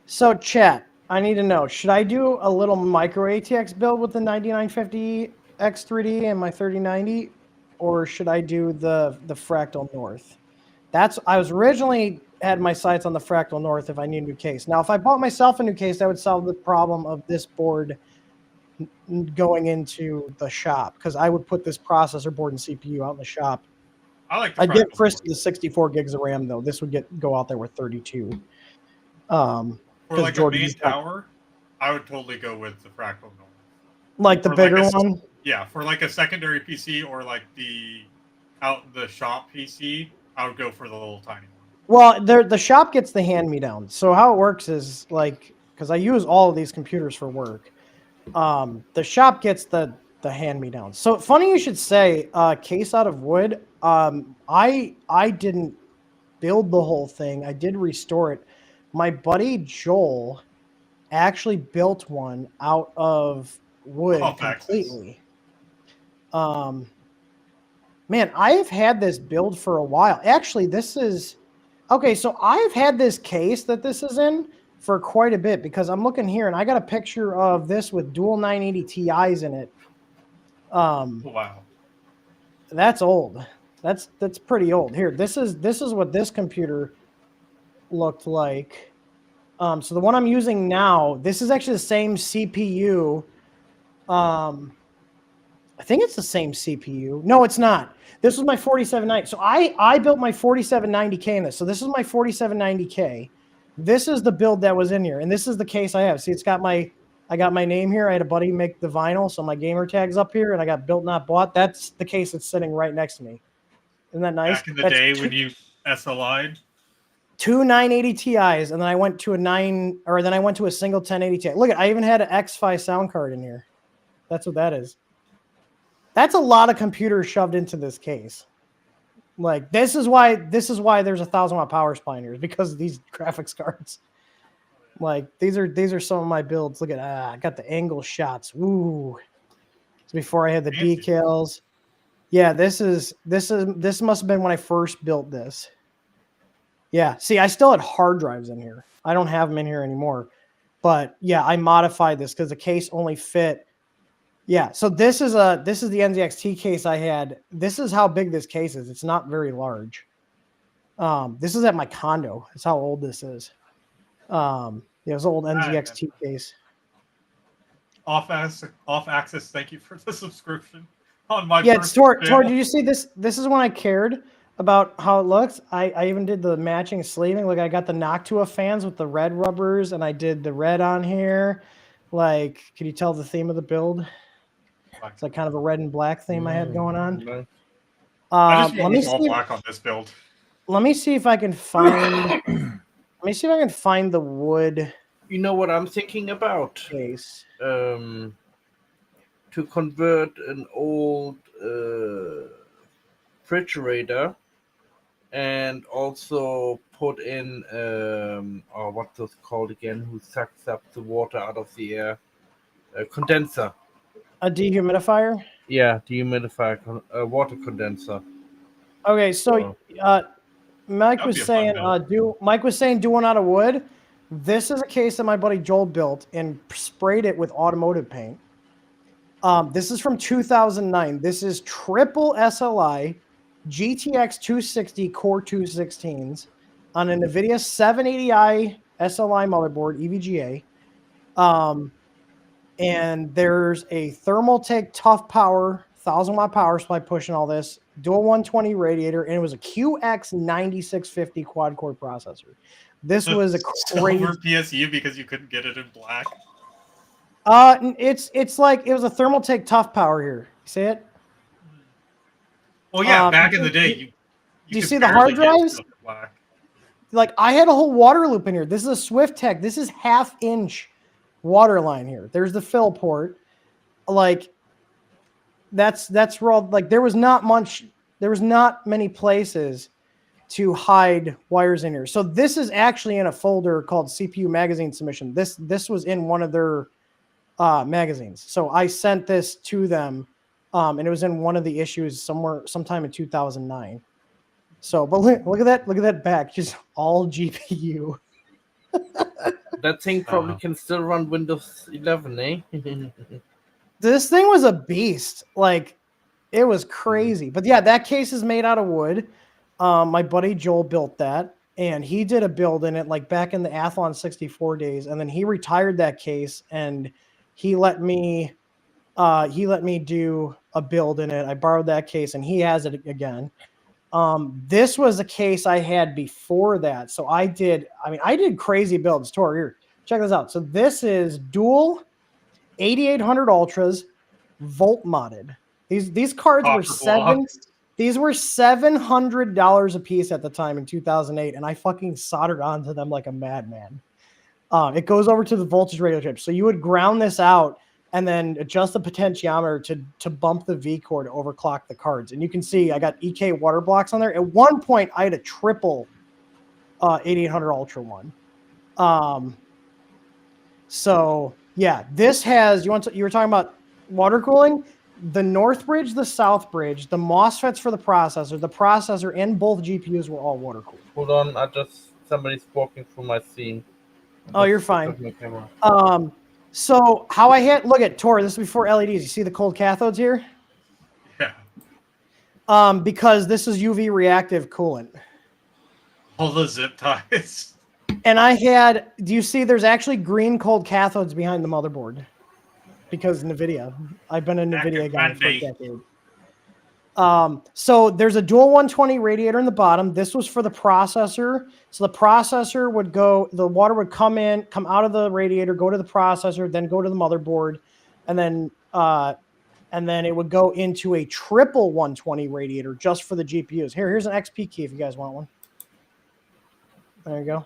So chat, I need to know, should I do a little micro ATX build with the 9950 X3D and my 3090, or should I do the Fractal North? I was originally had my sights on the Fractal North if I need a new case. Now, if I bought myself a new case, that would solve the problem of this board going into the shop, because I would put this processor board and CPU out in the shop. I like the I'd get Fractal Frisk board. the 64 gigs of RAM though. This would go out there with 32. For Because like a Jordan, main tower, I would totally go with the Fractal North. like the Or like bigger a- one. Yeah, for like a secondary PC or like the out the shop PC, I would go for the little tiny one. Well, the shop gets the hand-me-down. So how it works is like, because I use all of these computers for work, the shop gets the hand-me-down. So funny you should say, case out of wood. I didn't build the whole thing. I did restore it. My buddy Joel actually built one out of wood Off-axis. completely. Man, I have had this build for a while. Actually, this is okay. So I've had this case that this is in for quite a bit, because I'm looking here and I got a picture of this with dual 980 Ti's in it. Wow. That's old. That's pretty old. Here, this is what this computer looked like. So the one I'm using now, this is actually the same CPU. I think it's the same CPU. No, it's not. This was my 4790. So I built my 4790K in this. So this is my 4790K. This is the build that was in here, and this is the case I have. See, I got my name here. I had a buddy make the vinyl, so my gamer tag's up here, and I got built not bought. That's the case that's sitting right next to me. Isn't that nice? Back in the That's day when you SLI'd, two 980 Ti's, and then I went to a single 1080 Ti. Look, I even had an X5 sound card in here. That's what that is. That's a lot of computers shoved into this case. Like this is why there's 1,000-watt power supply in here, because of these graphics cards. Like these are some of my builds. Look at I got the angle shots. Ooh. It's before I had the Fancy. decals. Yeah, this must have been when I first built this. Yeah, see, I still had hard drives in here. I don't have them in here anymore. But yeah, I modified this because the case only fit. Yeah, so this is the NZXT case I had. This is how big this case is. It's not very large. This is at my condo. That's how old this is. Yeah, it was an old NZXT case. off axis. Thank you for the subscription on my. Yeah, first Tor, channel. did you see this? This is when I cared about how it looks. I even did the matching sleeving. Like I got the Noctua fans with the red rubbers, and I did the red on here. Like, can you tell the theme of the build? It's like kind of a red and black theme I had going on. No. I just Let went me with all see. black on this build. Let me see if I can find. Let me see if I can find the wood You know what I'm thinking about? case. To convert an old refrigerator and also put in or what's it called again, who sucks up the water out of the air, a condenser. A dehumidifier. Yeah, dehumidifier, water condenser. Okay, so Mike That'd was be a fun saying build. do one out of wood. This is a case that my buddy Joel built and sprayed it with automotive paint. This is from 2009. This is triple SLI GTX 260 Core 216s on a NVIDIA 780i SLI motherboard, EVGA. And there's a Thermaltake Tough Power 1,000-watt power supply pushing all this, dual 120 radiator, and it was a QX 9650 quad-core processor. This was a crazy. Silver PSU because you couldn't get it in black. It's like it was a Thermaltake Tough Power here. See it? Well, yeah, back in the day, do you you could see the barely hard get drives? stuff in black. Like I had a whole water loop in here. This is a Swift Tech. This is 1/2-inch water line here. There's the fill port. Like that's raw. Like there was not many places to hide wires in here. So this is actually in a folder called CPU magazine submission. This was in one of their magazines. So I sent this to them, and it was in one of the issues sometime in 2009. So, but look at that back, just all GPU. That thing probably can still run Windows 11, eh? This thing was a beast. Like, it was crazy. But yeah, that case is made out of wood. My buddy Joel built that, and he did a build in it like back in the Athlon 64 days, and then he retired that case, and he let me do a build in it. I borrowed that case, and he has it again. This was a case I had before that, so I did crazy builds. Tor, here, check this out. So this is dual 8800 Ultras, volt modded. These cards were $700 a piece at the time in 2008, and I fucking soldered onto them like a madman. It goes over to the voltage radio chip, so you would ground this out and then adjust the potentiometer to bump the V core to overclock the cards. And you can see I got EK water blocks on there. At one point, I had a triple 8800 Ultra one. So yeah, this has you were talking about water cooling. The North Bridge, the South Bridge, the MOSFETs for the processor, and both GPUs were all water cooled. Hold on, somebody's walking through my scene. Oh, you're fine. So how I hit, look at Tor, this is before LEDs. You see the cold cathodes here? Yeah. Because this is UV reactive coolant. All the zip ties. And do you see there's actually green cold cathodes behind the motherboard? Because NVIDIA. I've been a NVIDIA guy for a decade. So there's a dual 120 radiator in the bottom. This was for the processor. So the processor the water would come out of the radiator, go to the processor, then go to the motherboard, and then it would go into a triple 120 radiator just for the GPUs. Here's an XP key if you guys want one. There you go.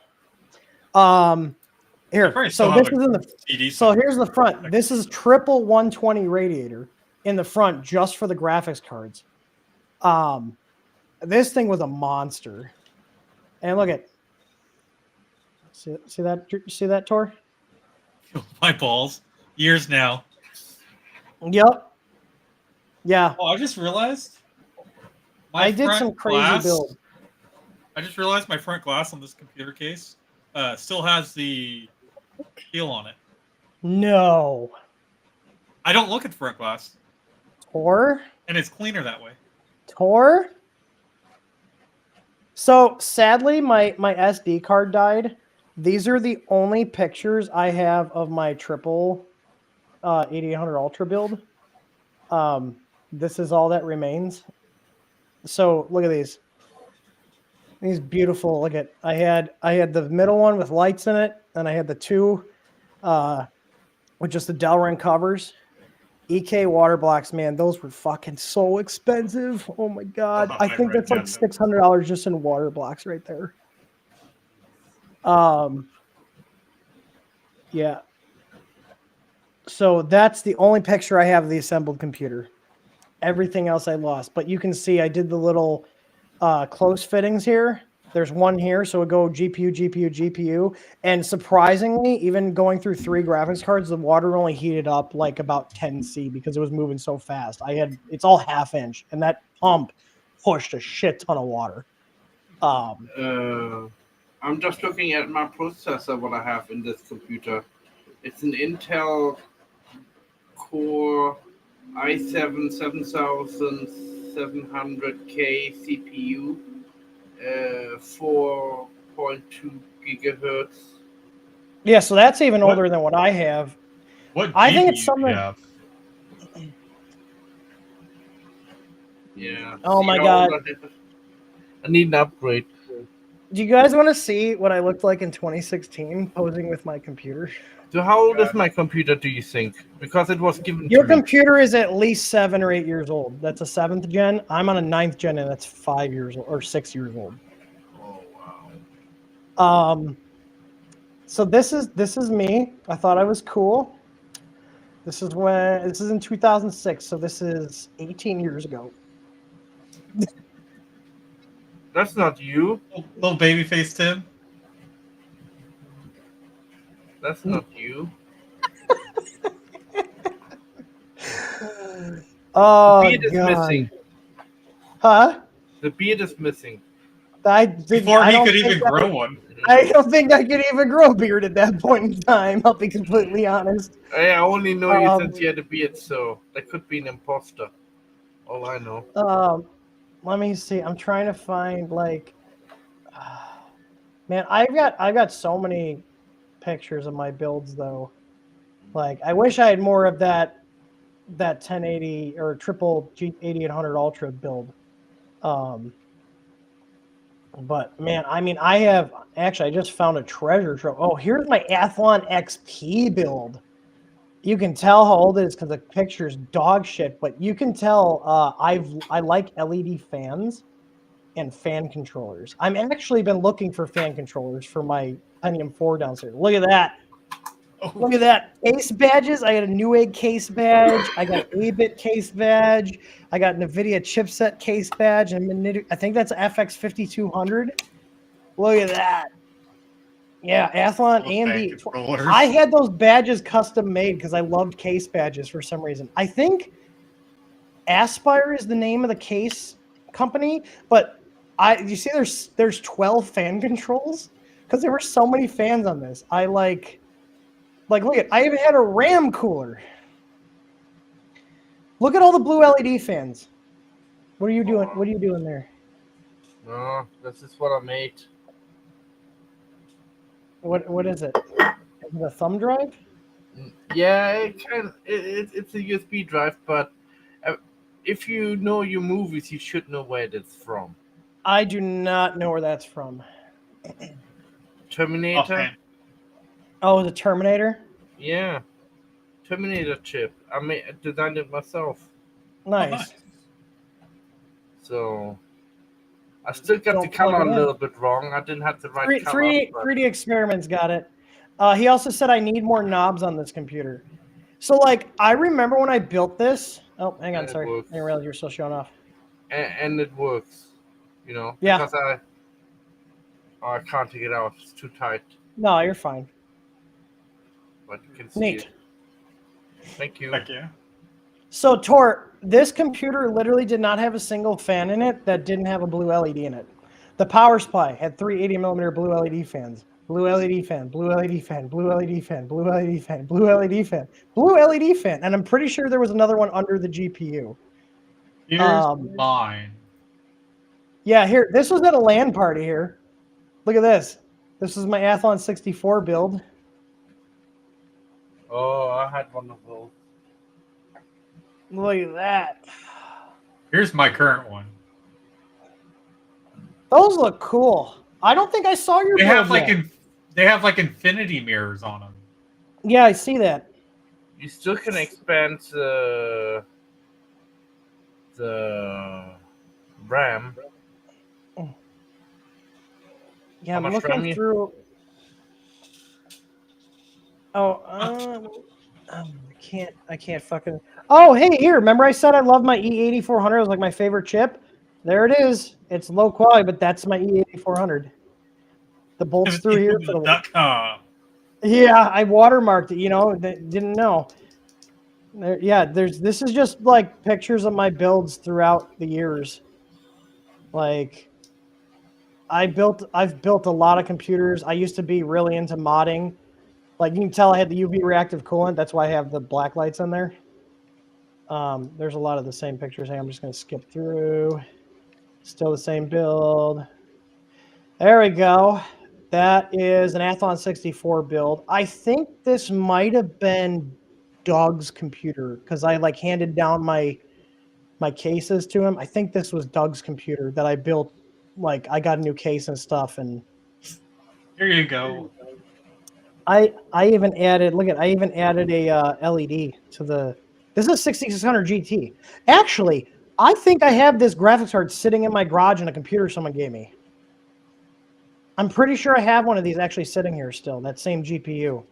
Here. So this is here's the front. This is triple 120 radiator in the front just for the graphics cards. This thing was a monster. And look at see that, Tor? My balls. Years now. Yep. Yeah. Oh, I just realized I did some crazy build. I just realized my front glass on this computer case still has the seal on it. No. I don't look at the front glass. Tor? And it's cleaner that way. Tor? So sadly, my SD card died. These are the only pictures I have of my triple 8800 Ultra build. This is all that remains. So look at these. These beautiful. Look at I had the middle one with lights in it, and I had the two with just the Delrin covers. EK water blocks, man, those were fucking so expensive. Oh my god. I think that's like $600 just in water blocks right there. Yeah. So that's the only picture I have of the assembled computer. Everything else I lost. But you can see I did the little close fittings here. There's one here, so it go GPU. And surprisingly, even going through 3 graphics cards, the water only heated up like about 10 C because it was moving so fast. It's all 1/2 inch, and that pump pushed a shit ton of water. I'm just looking at my processor, what I have in this computer. It's an Intel Core i7 7700K CPU, 4.2 gigahertz. Yeah, so that's even older than what I have. I think it's something. Yeah. Oh my god. I need an upgrade. Do you guys want to see what I looked like in 2016 posing with my computer? So how old is my computer, do you think? Because it was given Your to me. computer is at least 7 or 8 years old. That's a 7th gen. I'm on a 9th gen, and that's 5 years old or 6 years old. Oh wow. So this is me. I thought I was cool. This is in 2006, so this is 18 years ago. That's not you. Little baby face Tim. That's not you. Oh, The beard is God. missing. Huh? The beard is missing. Before I he don't could think even grow one. I don't think I could even grow a beard at that point in time. I'll be completely honest. I only know you Um, since you had a beard, so that could be an imposter. All I know. Let me see. I'm trying to find like, man, I've got so many pictures of my builds though. Like, I wish I had more of that 1080 or triple G8800 Ultra build. But man, I mean, I just found a treasure trove. Oh, here's my Athlon XP build. You can tell how old it is because the picture's dog shit, but you can tell I like LED fans and fan controllers. I'm actually been looking for fan controllers for my Pentium 4 downstairs. Look at that. Look at that. Case badges. I got a Newegg case badge. I got an 8-bit case badge. I got NVIDIA chipset case badge. And I think that's FX 5200. Look at that. Yeah, Athlon AMD. Controllers. I had those badges custom made because I loved case badges for some reason. I think Aspire is the name of the case company, but you see there's 12 fan controls because there were so many fans on this. I like look at, I even had a RAM cooler. Look at all the blue LED fans. What are you doing? What are you doing there? No, this is what I made. What is it? Is it a thumb drive? Yeah, it's a USB drive, but if you know your movies, you should know where it's from. I do not know where that's from. Terminator. Oh, the Terminator. Yeah, Terminator chip. I designed it myself. Nice. So I still got Don't the color plug it a in. little bit wrong. I didn't have the right color. 3D Experiments got it. He also said I need more knobs on this computer. So, like, I remember when I built this. Oh, hang on, sorry. I didn't realize you were still showing off. And it works, you know. Yeah. Because I can't take it out. It's too tight. No, you're fine. But you can see Neat. it. Thank you. Thank you. So, Tor, this computer literally did not have a single fan in it that didn't have a blue LED in it. The power supply had 3 80mm blue LED fans. Blue LED fan, blue LED fan, blue LED fan, blue LED fan, blue LED fan, blue LED fan. And I'm pretty sure there was another one under the GPU. Here's mine. Yeah, here. This was at a LAN party here. Look at this. This is my Athlon 64 build. Oh, I had one of those. Look at that. Here's my current one. Those look cool. I don't think I saw your They build have like yet. they have like infinity mirrors on them. Yeah, I see that. You still can expand the RAM. Yeah, I'm looking through. I can't fucking. Oh, hey, here. Remember I said I love my E8400? It was like my favorite chip. There it is. It's low quality, but that's my E8400. The bolts through here. For the... Yeah, I watermarked it. You know, didn't know. Yeah, this is just like pictures of my builds throughout the years. Like, I've built a lot of computers. I used to be really into modding. Like, you can tell I had the UV reactive coolant. That's why I have the black lights in there. There's a lot of the same pictures. I'm just going to skip through. Still the same build. There we go. That is an Athlon 64 build. I think this might have been Doug's computer because I like handed down my cases to him. I think this was Doug's computer that I built. Like, I got a new case and stuff, and here you go. I even added. Look at, I even added a LED to the. This is 6600 GT. Actually, I think I have this graphics card sitting in my garage in a computer someone gave me. I'm pretty sure I have one of these actually sitting here still. That same GPU.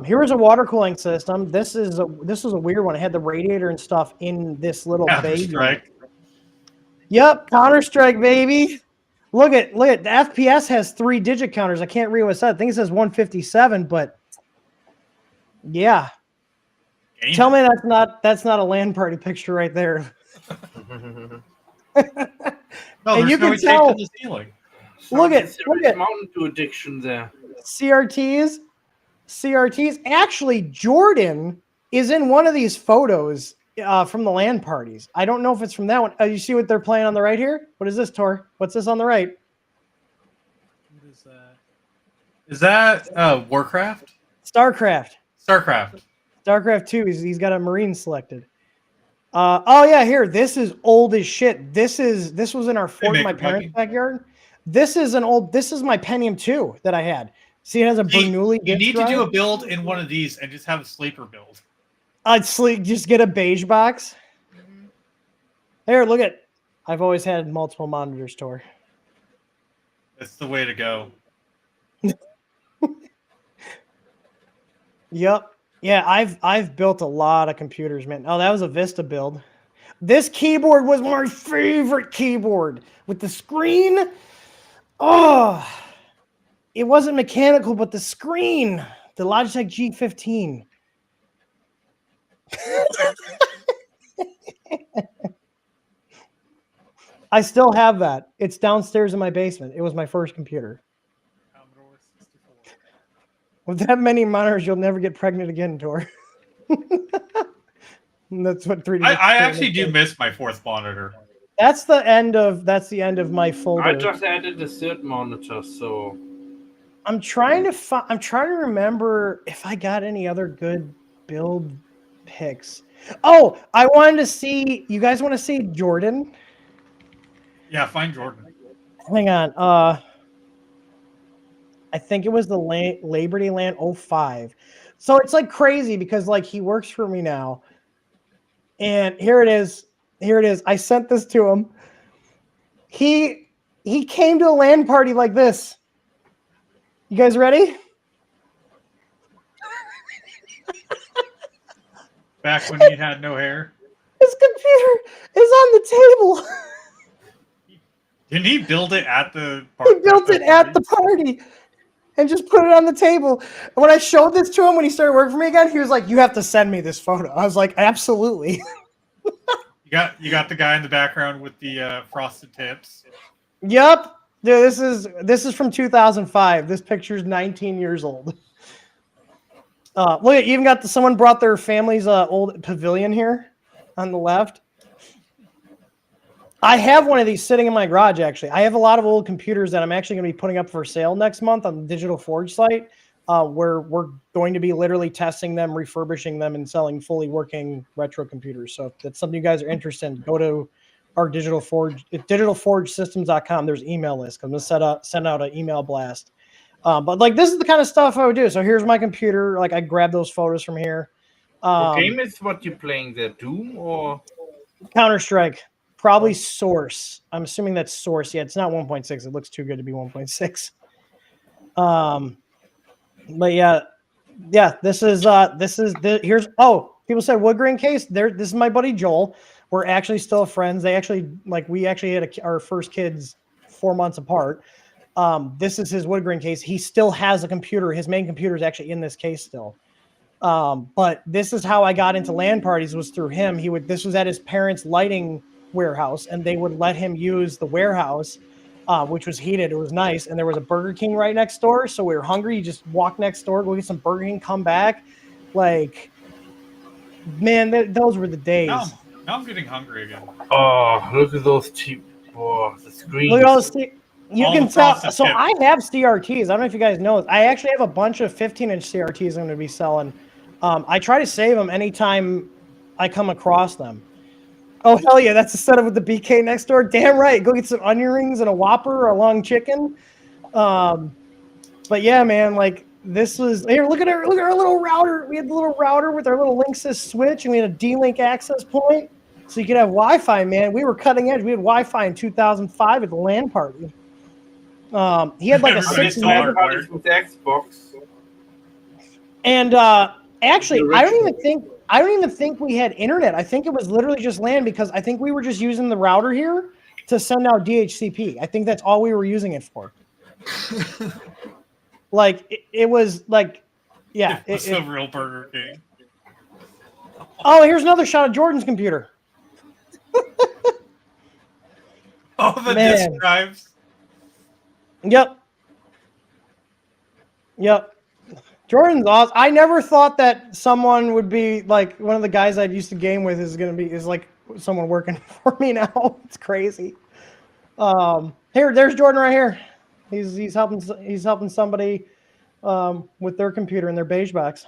Here is a water cooling system. This is a weird one. It had the radiator and stuff in this little bay unit. Yep, Counter-Strike, baby. Look at the FPS has 3-digit counters. I can't read what it says. I think it says 157, but yeah. Game Tell it. me that's not a LAN party picture right there. No, And there's you no can tape tell. to the ceiling. Look Sounds at a serious Mountain Dew addiction there. CRTs. Actually, Jordan is in one of these photos from the LAN parties. I don't know if it's from that one. You see what they're playing on the right here? What is this, Tor? What's this on the right? What is that? Is that Warcraft? StarCraft. StarCraft. 2. He's got a Marine selected. Oh yeah, here. This is old as shit. This was in our fort in my parents' backyard. This is my Pentium 2 that I had. See, it has a Bernoulli You disk need drive. to do a build in one of these and just have a sleeper build. I'd just get a beige box. Here, look at. I've always had multiple monitors, Tor. That's the way to go. Yep. Yeah, I've built a lot of computers, man. Oh, that was a Vista build. This keyboard was my favorite keyboard with the screen. Oh, it wasn't mechanical, but the screen, the Logitech G15. I still have that. It's downstairs in my basement. It was my first computer. Commodore 64. With that many monitors, you'll never get pregnant again, Tor. That's what 3D. I actually do miss my fourth monitor. That's the end of my folder. I just added a third monitor, so I'm trying to remember if I got any other good build picks. Oh, I wanted to see. You guys want to see Jordan? Yeah, find Jordan. Hang on. I think it was the Labor Day Land 05. So it's like crazy because like he works for me now. And here it is. I sent this to him. He came to a LAN party like this. You guys ready? Back when he had no hair. His computer is on the table. Didn't he build it at the party? He built it at the party and just put it on the table. And when I showed this to him when he started working for me again, he was like, "You have to send me this photo." I was like, "Absolutely." You got the guy in the background with the frosted tips. Yep. Dude, this is from 2005. This picture's 19 years old. Look, you even got someone brought their family's old pavilion here on the left. I have one of these sitting in my garage, actually. I have a lot of old computers that I'm actually going to be putting up for sale next month on the Digital Forge site, where we're going to be literally testing them, refurbishing them, and selling fully working retro computers. So if that's something you guys are interested in, go to our Digital Forge, digitalforgesystems.com. There's email list. I'm going to send out an email blast. But like this is the kind of stuff I would do. So here's my computer. Like I grabbed those photos from here. What game is what you're playing there? Doom or Counter-Strike? Probably Source. I'm assuming that's Source. Yeah, it's not 1.6. It looks too good to be 1.6. But yeah. This is here's people said wood grain case. This is my buddy Joel. We're actually still friends. We actually had our first kids 4 months apart. This is his wood grain case. He still has a computer. His main computer is actually in this case still. But this is how I got into LAN parties was through him. This was at his parents' lighting warehouse, and they would let him use the warehouse, which was heated. It was nice, and there was a Burger King right next door. So we were hungry. You just walk next door, go get some Burger King, come back. Like, man, those were the days. Now I'm getting hungry again. Oh, look at those cheap. Oh, the screen. Look at all the you all can the tell. frosted So tips. I have CRTs. I don't know if you guys know this. I actually have a bunch of 15-inch CRTs I'm going to be selling. I try to save them anytime I come across them. Oh, hell yeah. That's a setup with the BK next door. Damn right. Go get some onion rings and a Whopper or a long chicken. But yeah, man, like this was here. Look at our little router. We had the little router with our little Linksys switch, and we had a D-Link access point. So you could have Wi-Fi, man. We were cutting edge. We had Wi-Fi in 2005 at the LAN party. He had like a Everybody's 6 so meg. hardwired. with Xbox. And actually, I don't even think we had internet. I think it was literally just LAN because I think we were just using the router here, to send out DHCP. I think that's all we were using it for. Like it was like, yeah. It was a real Burger King. Oh, here's another shot of Jordan's computer. Oh, the Man. disk drives. Yep. Jordan's awesome. I never thought that someone would be like one of the guys I used to game with is like someone working for me now. It's crazy. There's Jordan right here. He's helping somebody with their computer in their beige box.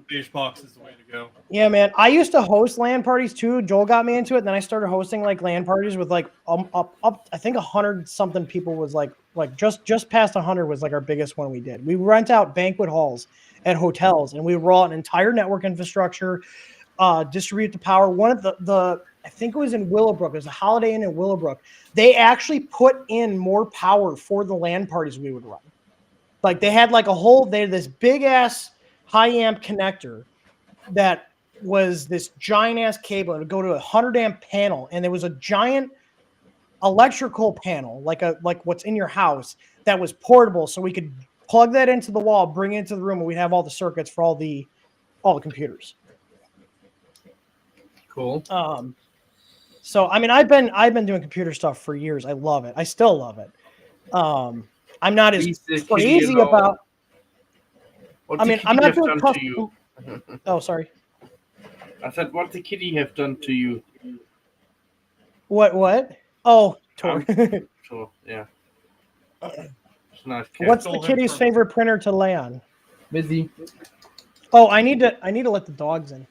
Beige box is the way to go. Yeah, man. I used to host LAN parties too. Joel got me into it. And then I started hosting like LAN parties with like up I think 100 something people was like just past 100 was like our biggest one we did. We rent out banquet halls at hotels and we roll out an entire network infrastructure, distribute the power. One of the I think it was in Willowbrook. It was a Holiday Inn in Willowbrook. They actually put in more power for the LAN parties we would run. Like they had they had this big ass high amp connector that was this giant ass cable. It would go to a 100 amp panel, and there was a giant electrical panel, like what's in your house, that was portable, so we could plug that into the wall, bring it into the room, and we'd have all the circuits for all the computers. Cool. So I mean, I've been doing computer stuff for years. I love it. I still love it. I'm not as crazy about. I mean, I'm not doing custom. Oh, sorry. I said, what the kitty have done to you? What? Oh, Tor. Sure, yeah. It's nice cat. What's the kitty's favorite printer to lay on? Busy. Oh, I need to let the dogs in.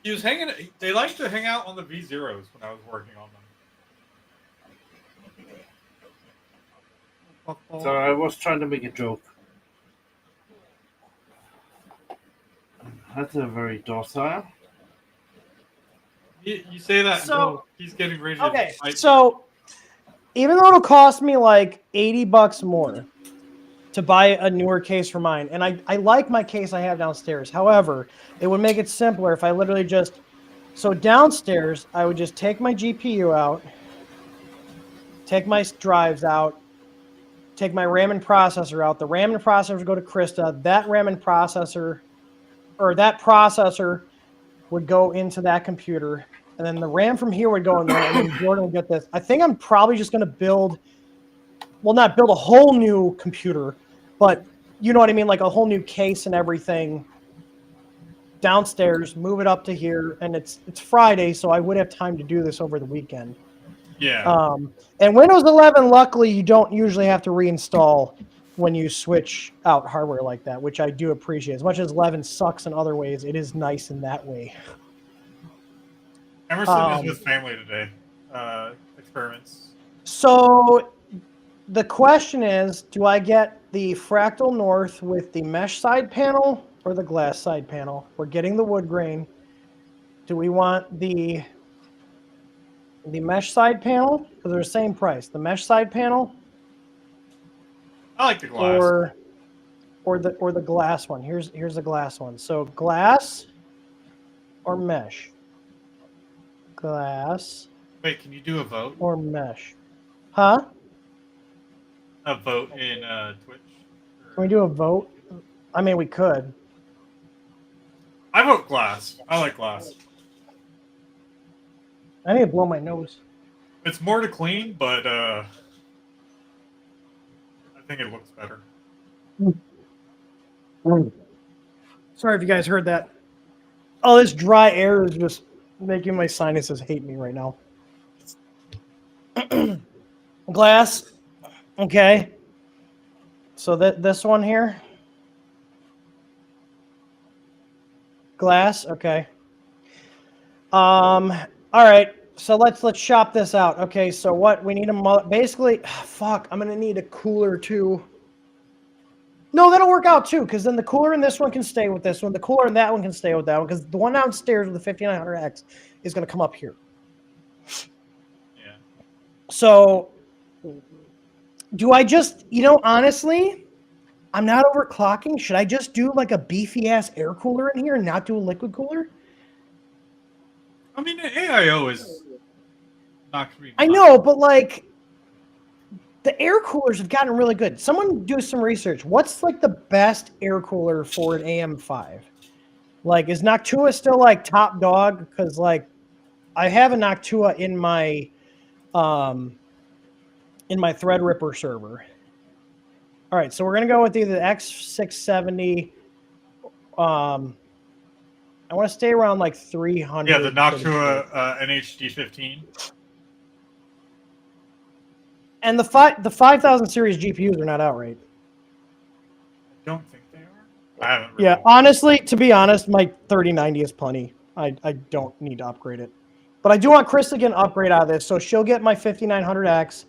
He was hanging. They like to hang out on the V0s when I was working on them. So I was trying to make a joke. That's a very docile. You say that. So- No, he's getting ready to. Okay, fight. so even though it'll cost me like $80 more to buy a newer case for mine, and I like my case I have downstairs. However, it would make it simpler if I literally just downstairs I would just take my GPU out, take my drives out, take my RAM and processor out. The RAM and processor would go to Krista. That RAM and processor, or that processor, would go into that computer, and then the RAM from here would go in there, and then Jordan would get this. I think I'm probably just going to not build a whole new computer, but you know what I mean, like a whole new case and everything downstairs, move it up to here, and it's Friday, so I would have time to do this over the weekend. Yeah. And Windows 11, luckily, you don't usually have to reinstall when you switch out hardware like that, which I do appreciate. As much as 11 sucks in other ways, it is nice in that way. Emerson is with family today. Experiments. So the question is, do I get the Fractal North with the mesh side panel or the glass side panel? We're getting the wood grain. Do we want the mesh side panel? Because they're the same price. The mesh side panel I like the glass. or the glass one. Here's the glass one. So glass or mesh? Glass Wait, can you do a vote? or mesh? Huh? A vote in Twitch? Can we do a vote? I mean, we could. I vote glass. I like glass. I need to blow my nose. It's more to clean, but I think it looks better. Sorry if you guys heard that. Oh, this dry air is just making my sinuses hate me right now. Glass. Okay. So this one here. Glass. Okay. All right. So let's shop this out. Okay. So what we need basically. Fuck. I'm gonna need a cooler too. No, that'll work out too, because then the cooler in this one can stay with this one. The cooler in that one can stay with that one, because the one downstairs with the 5900X is going to come up here. Yeah. So, do I just, honestly, I'm not overclocking. Should I just do like a beefy ass air cooler in here and not do a liquid cooler? I mean, AIO is not gonna be I much. know, but like the air coolers have gotten really good. Someone do some research. What's like the best air cooler for an AM5? Like, is Noctua still like top dog? Because like I have a Noctua in my Threadripper server. All right, so we're gonna go with either the X670. I want to stay around like 300. Yeah, the Noctua NHD15. And the 5000 series GPUs are not out, right? I don't think they are. I haven't. Really Yeah, honestly, to be honest, my 3090 is plenty. I don't need to upgrade it. But I do want Chris to get an upgrade out of this, so she'll get my 5900X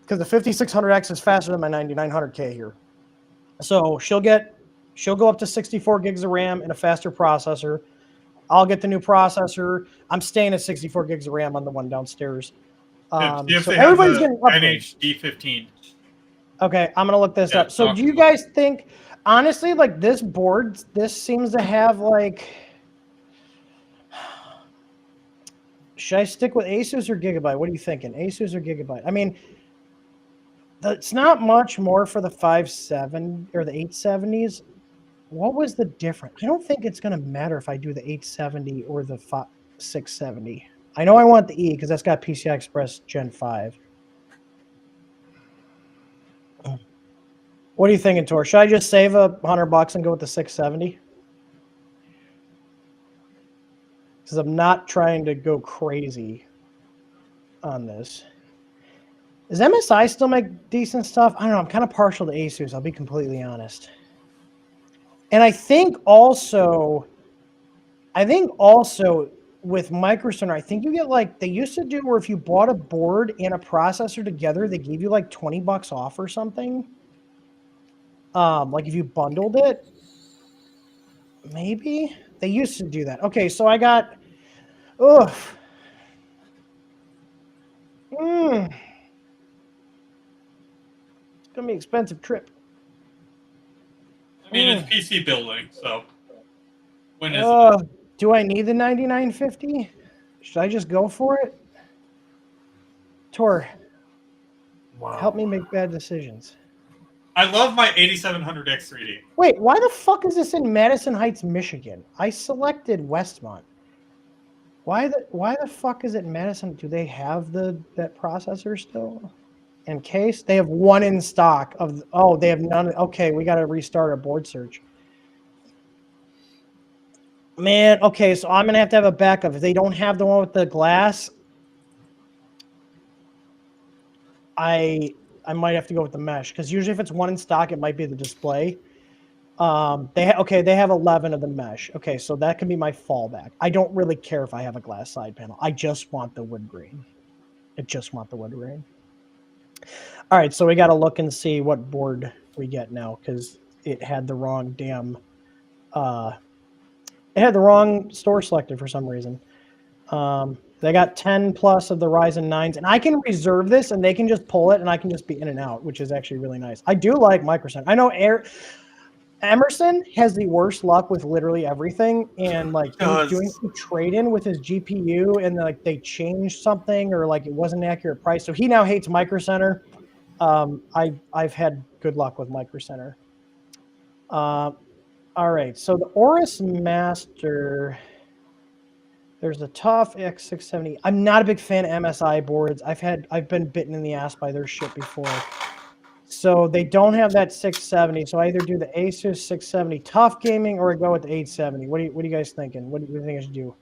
because the 5600X is faster than my 9900K here. So she'll go up to 64 gigs of RAM and a faster processor. I'll get the new processor. I'm staying at 64 gigs of RAM on the one downstairs. So everybody's getting upgrades. NHD15. Okay, I'm gonna look this Yeah, up. So do you guys think, honestly, like this board, this seems to have like, should I stick with Asus or Gigabyte? What are you thinking, Asus or Gigabyte? I mean, it's not much more for the 5.7 or the 870s. What was the difference? I don't think it's gonna matter if I do the 870 or the 670. I know I want the E because that's got PCI Express Gen 5. What are you thinking, Tor? Should I just save $100 and go with the 670? Because I'm not trying to go crazy on this. Does MSI still make decent stuff? I don't know. I'm kind of partial to Asus. I'll be completely honest. And I think also with Micro Center, I think you get like, they used to do where if you bought a board and a processor together, they gave you like $20 off or something. Like if you bundled it, maybe they used to do that. Okay, so I got, it's gonna be an expensive trip. I mean, it's PC building, so when is it? Do I need the 9950? Should I just go for it? Tor, help me make bad decisions. I love my 8700X 3D. Wait, why the fuck is this in Madison Heights, Michigan? I selected Westmont. Why the fuck is it Madison? Do they have that processor still? In case they have one in stock of, they have none. Okay, we got to restart our board search. Man, okay, so I'm gonna have to have a backup. If they don't have the one with the glass, I might have to go with the mesh because usually if it's one in stock, it might be the display. They have 11 of the mesh. Okay, so that can be my fallback. I don't really care if I have a glass side panel. I just want the wood grain. All right, so we got to look and see what board we get now because it had the wrong damn. It had the wrong store selected for some reason. They got 10 plus of the Ryzen 9s, and I can reserve this, and they can just pull it, and I can just be in and out, which is actually really nice. I do like Micro Center. I know Emerson has the worst luck with literally everything, and like he was doing some trade-in with his GPU, and like they changed something, or like it wasn't an accurate price, so he now hates Micro Center. I've had good luck with Micro Center. All right, so the Aorus Master. There's the TUF X670. I'm not a big fan of MSI boards. I've been bitten in the ass by their shit before. So they don't have that 670. So I either do the Asus 670 TUF Gaming or I go with the 870. What are you guys thinking? What do you think I should do?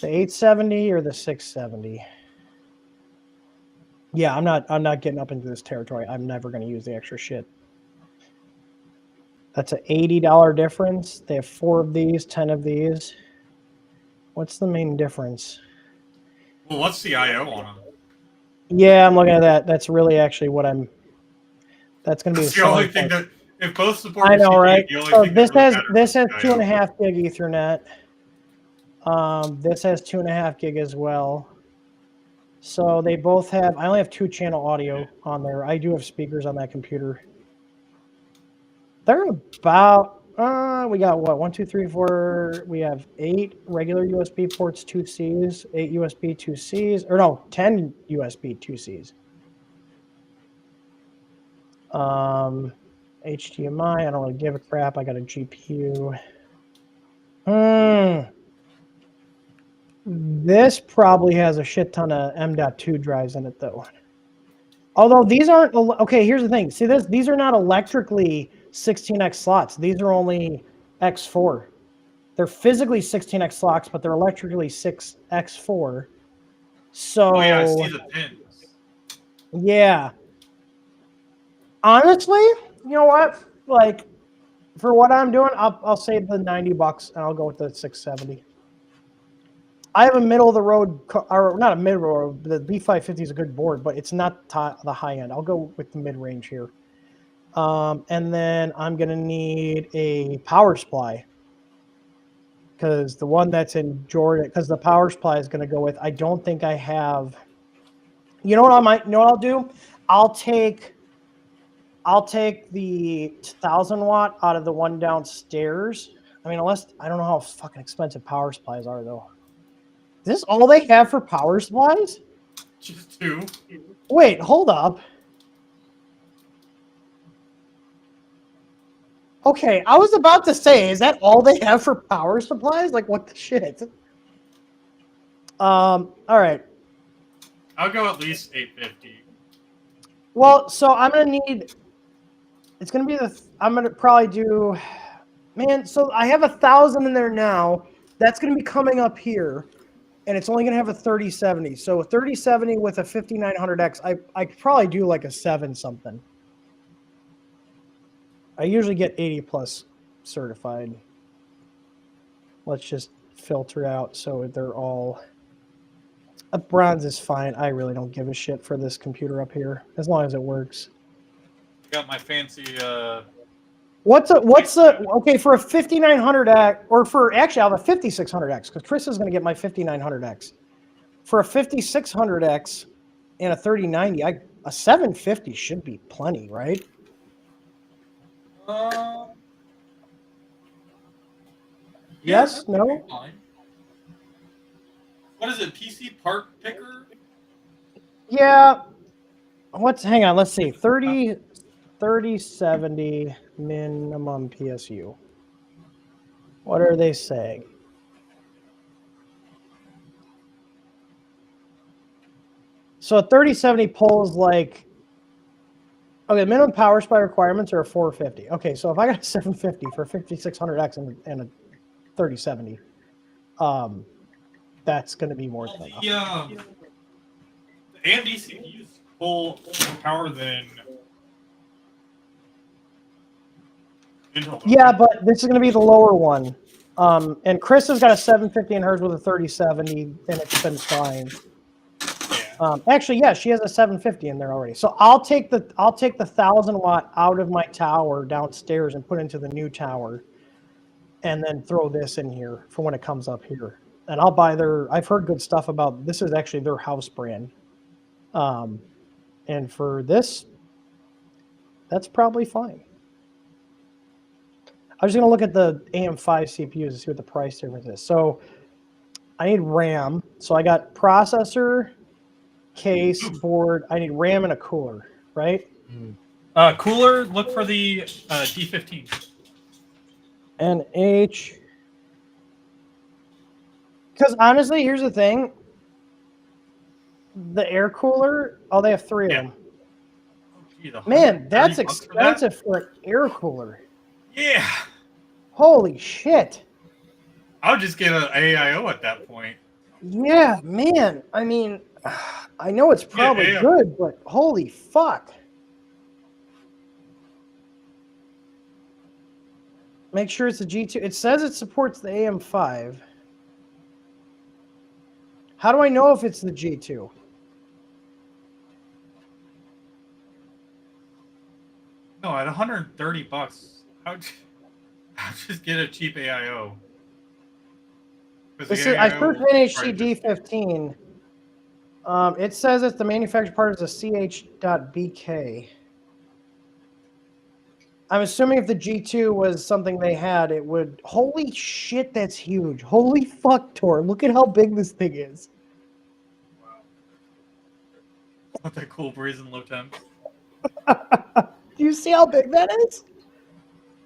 The 870 or the 670? Yeah, I'm not getting up into this territory. I'm never going to use the extra shit. That's an $80 difference. They have 4 of these, 10 of these. What's the main difference? Well, what's the I/O on them? Yeah, I'm looking at that. That's really actually what that's going to be the only thing that, if both support I know, CPU, right? the only So thing this that really has 2.5 gig IO. Ethernet. This has 2.5 gig as well. So they both have. I only have 2-channel audio on there. I do have speakers on that computer. They're about We got what? 1, 2, 3, 4. We have 8 regular USB ports, 2 Cs, 8 USB, 2 Cs, or no, 10 USB, 2 Cs. HDMI. I don't really give a crap. I got a GPU. This probably has a shit ton of M.2 drives in it, though. Although these aren't okay. Here's the thing. See this? These are not electrically 16x slots. These are only X4. They're physically 16x slots, but they're electrically 6x4. So Oh yeah, I see the pins. yeah. Honestly, you know what? Like for what I'm doing, I'll save the $90 and I'll go with the 670. I have a middle of the road, or not a middle road. The B550 is a good board, but it's not the high end. I'll go with the mid range here. And then I'm gonna need a power supply because the one that's in Jordan, because the power supply is gonna go with. I don't think I have. You know what I might. You know what I'll do? I'll take the 1,000-watt out of the one downstairs. I mean, unless I don't know how fucking expensive power supplies are though. Is this all they have for power supplies? Just 2. Wait, hold up. Okay, I was about to say, is that all they have for power supplies? Like, what the shit? All right. I'll go at least 850. Well, so I'm gonna need. It's gonna be I'm gonna probably do. Man, so I have 1,000 in there now. That's gonna be coming up here, and it's only gonna have a 3070. So a 3070 with a 5900X, I could probably do like a 7 something. I usually get 80 plus certified. Let's just filter out so they're all. A bronze is fine. I really don't give a shit for this computer up here, as long as it works. Got my fancy. What's okay for a 5900X, or for actually I have a 5600X because Chris is going to get my 5900X. For a 5600X and a 3090, a 750 should be plenty, right? Yes, Yeah, no. fine. What is it? PC part picker? Yeah. Hang on, let's see. 3070 minimum PSU. What are they saying? So a 3070 pulls like, okay, minimum power supply requirements are a 450. Okay, so if I got a 750 for a 5600X and a 3070, that's going to be more than enough. The AMD CPUs pull more power than Intel. Yeah, but this is going to be the lower one. And Chris has got a 750 in hers with a 3070, and it's been fine. Yeah. Actually, yeah, she has a 750 in there already. So I'll take the 1,000-watt out of my tower downstairs and put into the new tower, and then throw this in here for when it comes up here. And I'll buy I've heard good stuff about this. Is actually their house brand. And for this, that's probably fine. I was going to look at the AM5 CPUs to see what the price difference is. So I need RAM. So I got processor, case, board. I need RAM and a cooler, right? Cooler, look for the D15. And H. Because honestly, here's the thing. The air cooler, they have 3 of them. Gee, Man, that's $130 expensive for an air cooler. Yeah. Holy shit. I'll just get an AIO at that point. Yeah, man. I mean, I know it's probably good, but holy fuck. Make sure it's a G2. It says it supports the AM5. How do I know if it's the G2? No, at $130, I'll just get a cheap AIO. I searched NHC D15. It says that the manufacturer part is a ch.bk. I'm assuming if the G2 was something they had, it would. Holy shit, that's huge! Holy fuck, Tor! Look at how big this thing is. With that cool breeze and low temps. Do you see how big that is?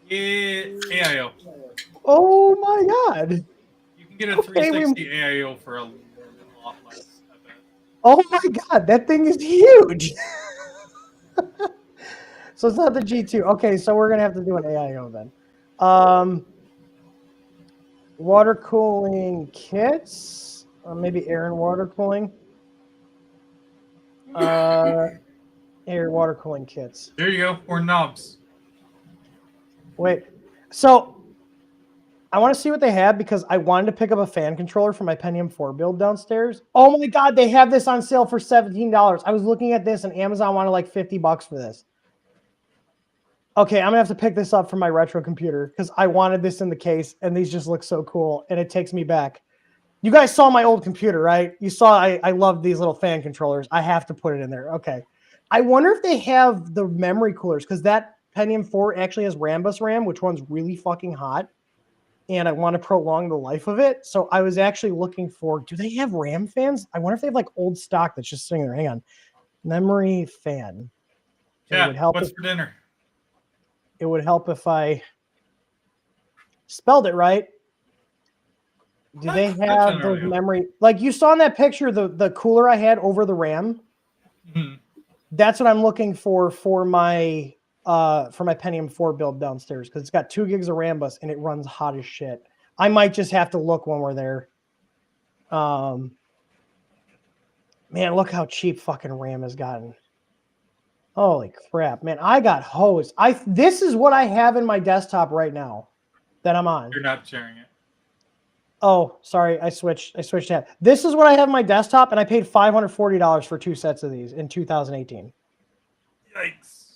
Yeah, AIO. Oh my god! You can get a Okay, 360 AIO for a lot less, I bet. Oh my god, that thing is huge! So it's not the G2. Okay, so we're gonna have to do an AIO then. Water cooling kits, or maybe air and water cooling. Air water cooling kits. There you go. Or knobs. Wait, so I want to see what they have because I wanted to pick up a fan controller for my Pentium 4 build downstairs. Oh my god, they have this on sale for $17. I was looking at this and Amazon wanted like $50 for this. Okay, I'm gonna have to pick this up for my retro computer because I wanted this in the case and these just look so cool and it takes me back. You guys saw my old computer, right? You saw I love these little fan controllers. I have to put it in there. Okay. I wonder if they have the memory coolers because that Pentium 4 actually has Rambus RAM, which one's really fucking hot. And I want to prolong the life of it. So I was actually looking for, do they have RAM fans? I wonder if they have like old stock that's just sitting there. Hang on. Memory fan. Yeah, It would help what's for dinner? It would help if I spelled it right. Do they have those memory? Like you saw in that picture, the cooler I had over the RAM. Mm-hmm. That's what I'm looking for my Pentium 4 build downstairs because it's got 2 gigs of RAM bus and it runs hot as shit. I might just have to look when we're there. Man, look how cheap fucking RAM has gotten. Holy crap, man! I got hosed. This is what I have in my desktop right now that I'm on. You're not sharing it. Oh, sorry, I switched tab. This is what I have on my desktop, and I paid $540 for 2 sets of these in 2018. Yikes!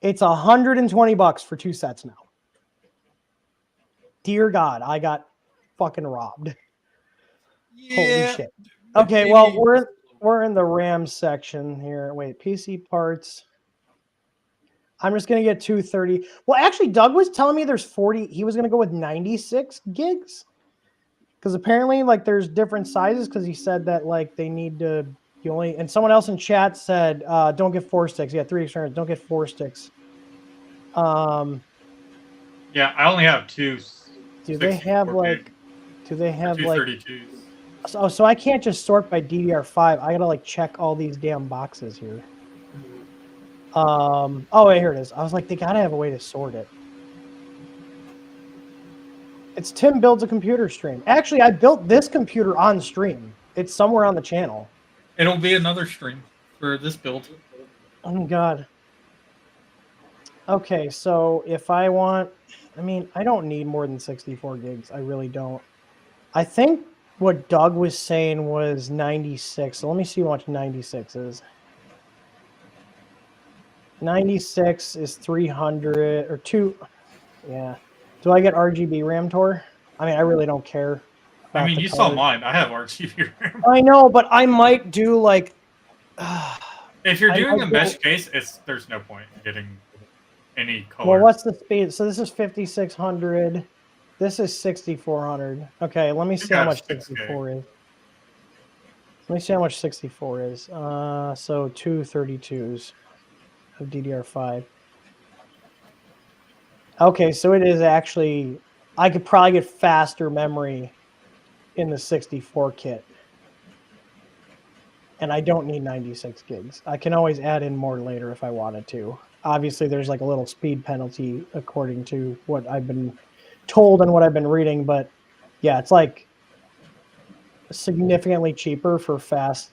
It's $120 for 2 sets now. Dear God, I got fucking robbed. Yeah. Holy shit. Okay, well we're in the RAM section here. Wait, PC parts. I'm just gonna get 230. Well, actually, Doug was telling me there's 40. He was gonna go with 96 gigs. Because apparently, like, there's different sizes. Because he said that like they need to. You only and someone else in chat said, "Don't get 4 sticks." Yeah, 3 externals. Don't get 4 sticks. Yeah, I only have 2. Do they have like? Gig, Do they have like? 232s. So I can't just sort by DDR5. I gotta like check all these damn boxes here. Oh wait, here it is. I was like, they gotta have a way to sort it. It's Tim Builds a Computer stream. Actually, I built this computer on stream. It's somewhere on the channel. It'll be another stream for this build. Oh god. Okay, so if I want, I mean, I don't need more than 64 gigs. I really don't. I think what Doug was saying was 96. So let me see what 96 is. 96 is 300 or 2. Yeah. Do I get RGB RAM Tor? I mean, I really don't care. I mean, you saw mine. I have RGB RAM. I know, but I might do like. If you're doing a mesh case, there's no point in getting any color. Well, what's the speed? So this is 5600. This is 6400. Okay, let me see how much 64 is. Let me see how much 64 is. So 232s of DDR5. Okay, so it is actually. I could probably get faster memory in the 64 kit. And I don't need 96 gigs. I can always add in more later if I wanted to. Obviously, there's like a little speed penalty according to what I've been told and what I've been reading. But yeah, it's like significantly cheaper for fast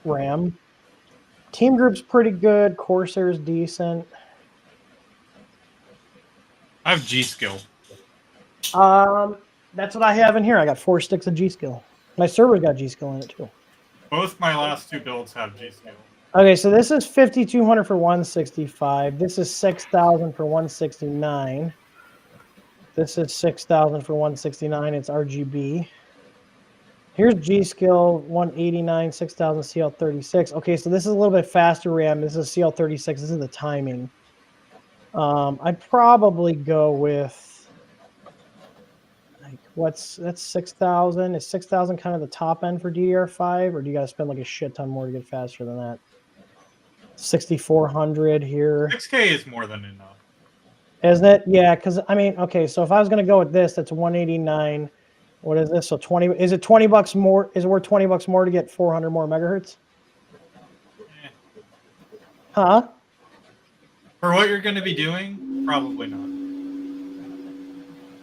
RAM. Team Group's pretty good. Corsair's decent. I have G-Skill. That's what I have in here. I got 4 sticks of G-Skill. My server's got G-Skill in it too. Both my last 2 builds have G-Skill. Okay, so this is 5,200 for 165. This is 6,000 for 169. This is 6,000 for 169. It's RGB. Here's G-Skill 189, 6,000 CL36. Okay, so this is a little bit faster RAM. This is CL36. This is the timing. I'd probably go with like that's 6,000. Is 6,000 kind of the top end for DDR5, or do you got to spend like a shit ton more to get faster than that? 6,400 here, 6K is more than enough. isn't it? Yeah, because I mean, okay, so if I was gonna go with this, that's 189. What is this? So 20. Is it $20 more? Is it worth $20 more to get 400 more megahertz? Eh. Huh? For what you're going to be doing, probably not.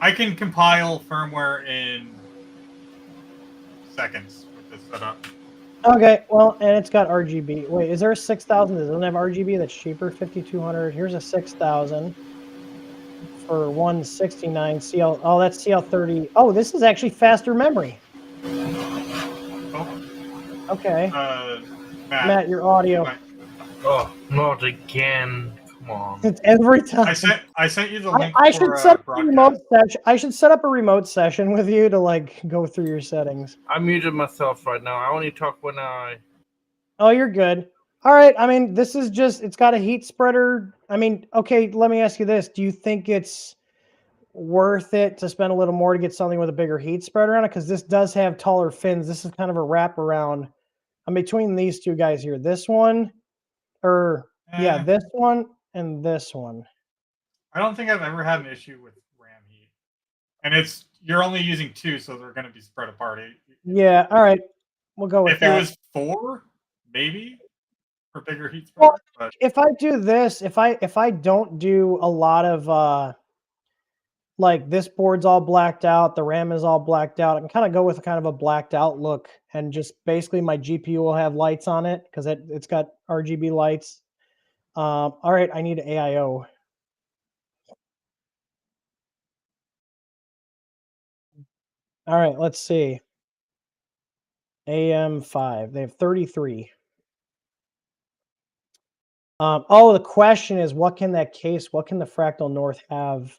I can compile firmware in seconds with this setup. Okay, well, and it's got RGB. Wait, is there a 6,000 that doesn't have RGB that's cheaper? 5,200. Here's a 6,000 for 169 CL. Oh, that's CL30. Oh, this is actually faster memory. Oh, Okay, Matt. Matt, your audio. Right. Oh, not again. Come on. It's every time. I sent you the link I for should set up a broadcast. remote session. I should set up a remote session with you to like go through your settings. I muted myself right now. I only talk when I. Oh, you're good. All right. I mean, this is just, it's got a heat spreader. I mean, okay, let me ask you this. Do you think it's worth it to spend a little more to get something with a bigger heat spreader on it? Because this does have taller fins. This is kind of a wraparound. I'm between these two guys here. This one, or yeah, this one and this one. I don't think I've ever had an issue with RAM heat. And you're only using 2, so they're going to be spread apart. Yeah. All right. We'll go with If that. it was 4, maybe for bigger heat Well, spreader. But if I do this, if I don't do a lot of like this board's all blacked out, the RAM is all blacked out, I can kind of go with kind of a blacked out look, and just basically my GPU will have lights on it because it's got RGB lights. All right, I need AIO. All right, let's see. AM5, they have 33. Oh, the question is, what can the Fractal North have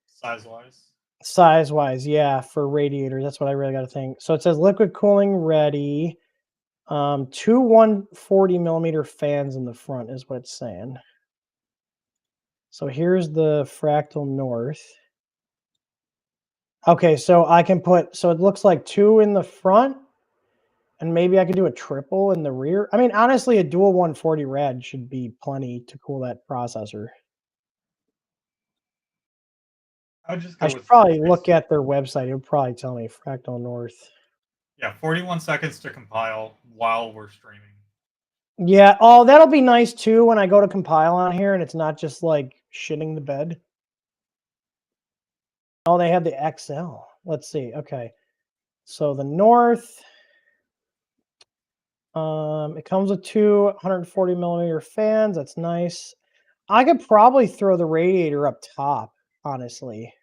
size-wise. size-wise? Yeah, for radiators, that's what I really got to think. So it says liquid cooling ready. 2 140 millimeter fans in the front is what it's saying. So here's the Fractal North. Okay, so I can put, so it looks like 2 in the front, and maybe I could do a triple in the rear. I mean, honestly, a dual 140 rad should be plenty to cool that processor. I'd just go I should with probably look at their website. It would probably tell me Fractal North. Yeah, 41 seconds to compile while we're streaming. Yeah, oh, that'll be nice too when I go to compile on here and it's not just like shitting the bed. Oh, they have the XL. Let's see. Okay. So the North, it comes with 2 140 millimeter fans. That's nice. I could probably throw the radiator up top, honestly.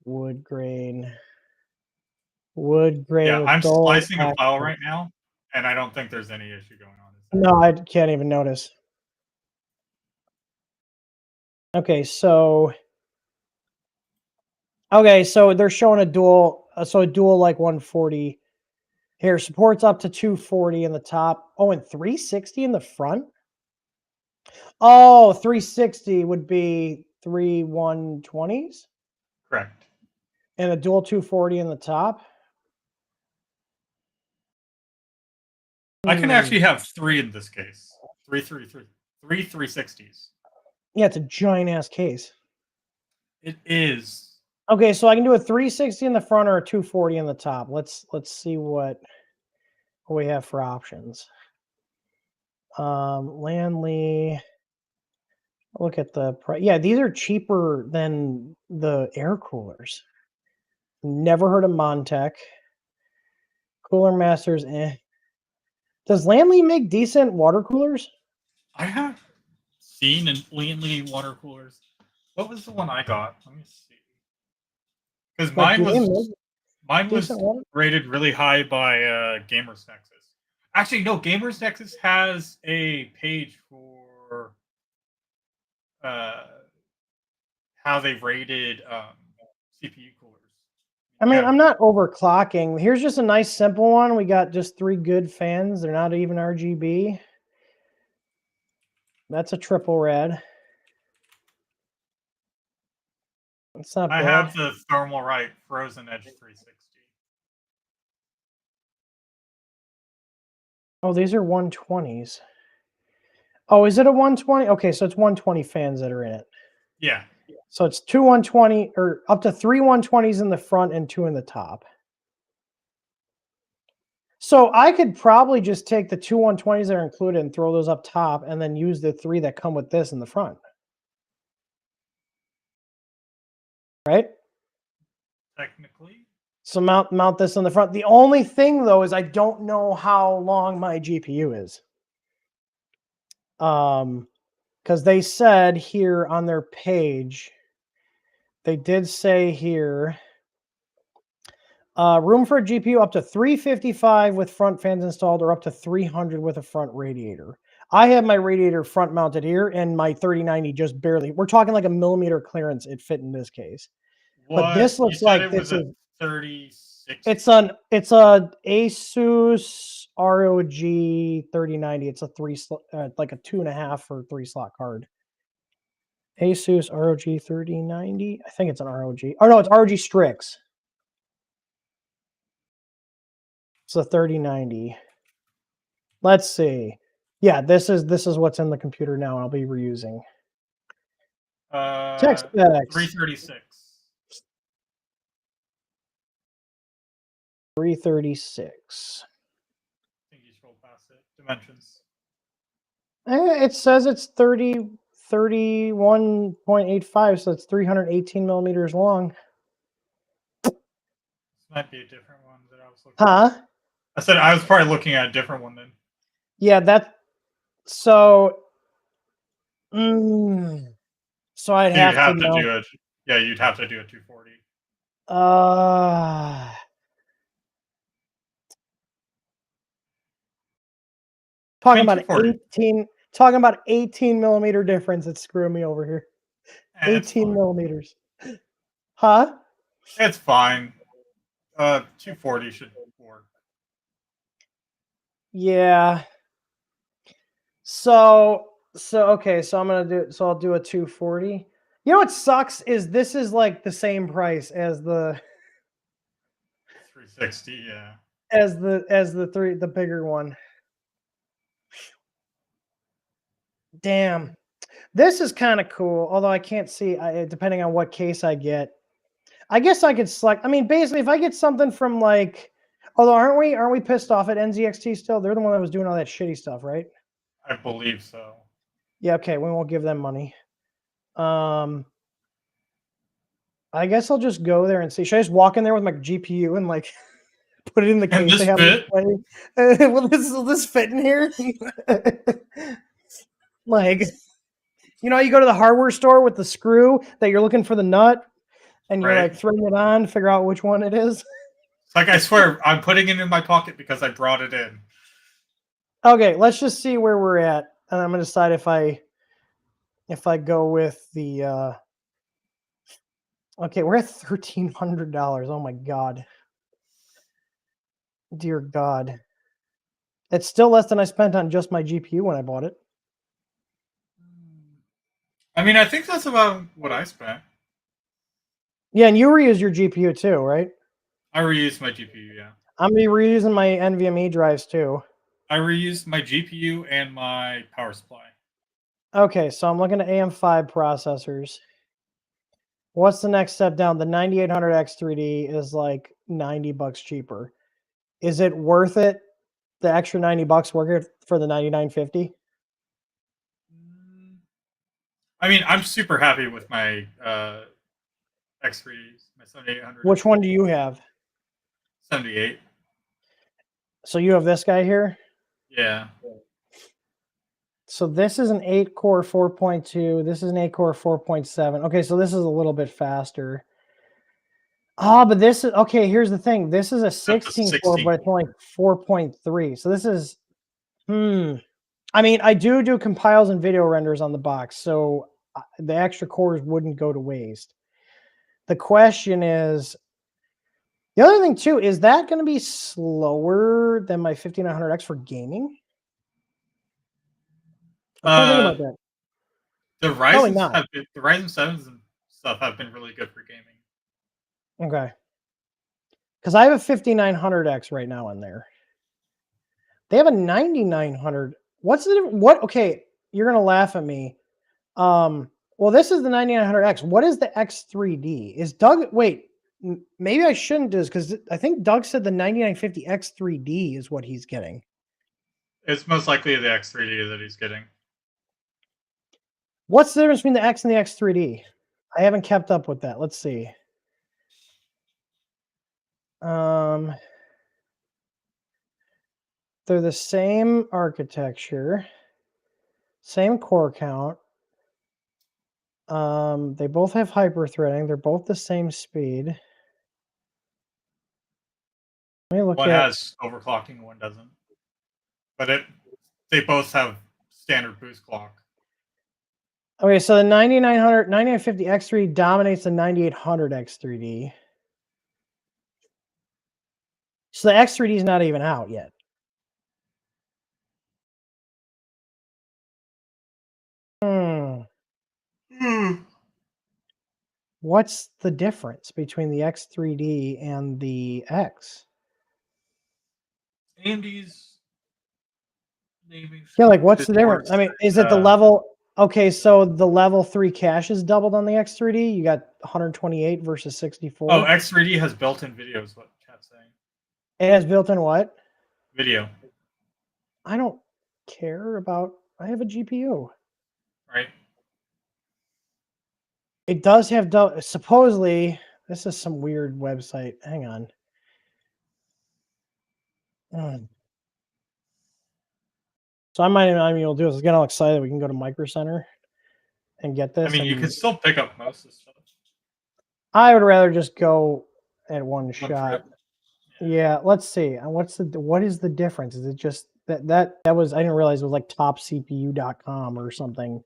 Wood grain. Wood grain Yeah, with I'm gold splicing a file accent. right now, and I don't think there's any issue going on. No, I can't even notice. Okay, so they're showing a dual, a dual like 140 here, supports up to 240 in the top. Oh, and 360 in the front. Oh, 360 would be 3 120s. Correct. And a dual 240 in the top. I can actually have 3 in this case. 3 360s. Yeah, it's a giant ass case. It is. Okay, so I can do a 360 in the front or a 240 in the top. Let's see what we have for options. Landly. Look at the price. Yeah, these are cheaper than the air coolers. Never heard of Montech. Cooler Masters, eh. Does Landly make decent water coolers? I have seen Landly water coolers. What was the one I got? Let me see. Because Like, mine was decent water? rated really high by Gamers Nexus. Actually, no, Gamers Nexus has a page for how they rated CPU coolers. I mean, Yeah. I'm not overclocking. Here's just a nice simple one. We got just 3 good fans. They're not even RGB. That's a triple red. It's not I bad. have the Thermal Right Frozen Edge 360. Oh, these are 120s. Oh, is it a 120? Okay, so it's 120 fans that are in it. Yeah. So it's 2 120 or up to 3 120s in the front and 2 in the top. So I could probably just take the 2 120s that are included and throw those up top and then use the 3 that come with this in the front. Right? Technically. So mount this in the front. The only thing though is I don't know how long my GPU is. Because they said here on their page, they did say here, room for a GPU up to 355 with front fans installed or up to 300 with a front radiator. I have my radiator front mounted here and my 3090 just barely, we're talking like a millimeter clearance it fit in this case. But this looks like it was a 36. it's a Asus ROG 3090. It's a like a 2.5 or 3 slot card. Asus ROG 3090. I think it's an ROG. Oh no, it's ROG Strix. It's a 3090. Let's see. Yeah, this is what's in the computer now. I'll be reusing. Text specs. 336. 336. I think you scroll past it. Dimensions. It says it's 31.85, so it's 318 millimeters long. This might be a different one that I was looking Huh? at. I said I was probably looking at a different one then. Yeah, so. So I'd have to do it. Yeah, you'd have to do a 240. Talking about 18 millimeter difference. It's screwing me over here. 18 millimeters. Huh? It's fine. 240 should work. Yeah. So okay, so I'll do a 240. You know what sucks is this is like the same price as the 360, yeah. As the bigger one. Damn. This is kind of cool, although I can't see depending on what case I get. I guess I could select. I mean, basically, if I get something from like, although aren't we pissed off at NZXT still? They're the one that was doing all that shitty stuff, right? I believe so. Yeah. Okay. We won't give them money. I guess I'll just go there and see. Should I just walk in there with my GPU and like put it in the case they have play? Will this fit in here? Like, you know, you go to the hardware store with the screw that you're looking for the nut, and you're like throwing it on, figure out which one it is. It's like I swear I'm putting it in my pocket because I brought it in. Okay, let's just see where we're at, and I'm gonna decide if I go with the. Okay, we're at $1,300. Oh my god, dear God! It's still less than I spent on just my GPU when I bought it. I mean, I think that's about what I spent. Yeah, and you reuse your GPU too, right? I reused my GPU, yeah. I'm gonna be reusing my NVMe drives too. I reused my GPU and my power supply. Okay, so I'm looking at AM5 processors. What's the next step down? The 9800X3D is like $90 cheaper. Is it worth it? The extra $90 worth it for the 9950? I mean, I'm super happy with my X3Ds, my 7800. Which one do you have? 78. So you have this guy here? Yeah. So this is an 8-core 4.2. This is an 8-core 4.7. Okay, so this is a little bit faster. But this is okay. Here's the thing. This is a 16-core, but it's only 4.3. So this is I mean, I do compiles and video renders on the box, so the extra cores wouldn't go to waste. The question is, The other thing too is that going to be slower than my 5900X for gaming. I'm trying to think about that. The Probably Ryzen's not. the Ryzen 7s and stuff have been really good for gaming. Okay. Because I have a 5900X right now in there. They have a 9900. What's the what? Okay, you're gonna laugh at me. Well, this is the 9900X. What is the X3D? Is Doug? Wait, maybe I shouldn't do this because I think Doug said the 9950 X3D is what he's getting. It's most likely the X3D that he's getting. What's the difference between the X and the X3D? I haven't kept up with that. Let's see. They're the same architecture, same core count. They both have hyper-threading. They're both the same speed. Let me look One at. has overclocking, one doesn't. But they both have standard boost clock. Okay, so the 9900, 9950 X3 dominates the 9800 X3D. So the X3D is not even out yet. What's the difference between the X3D and the X? AMD's naming. Yeah, like what's the difference? I mean, is it the level? Okay, so the level 3 cache is doubled on the X3D. You got 128 versus 64. Oh, X3D has built-in video, is what Cat's saying. It has built-in what? Video. I don't care about. I have a GPU. Right. It does have supposedly. This is some weird website. Hang on. So I might not even able to do this. I get all excited. We can go to Micro Center and get this. I mean, you can still pick up most of the stuff. I would rather just go at one shot. Trip. Yeah, let's see. And what is the difference? Is it just that was I didn't realize it was like topcpu.com or something.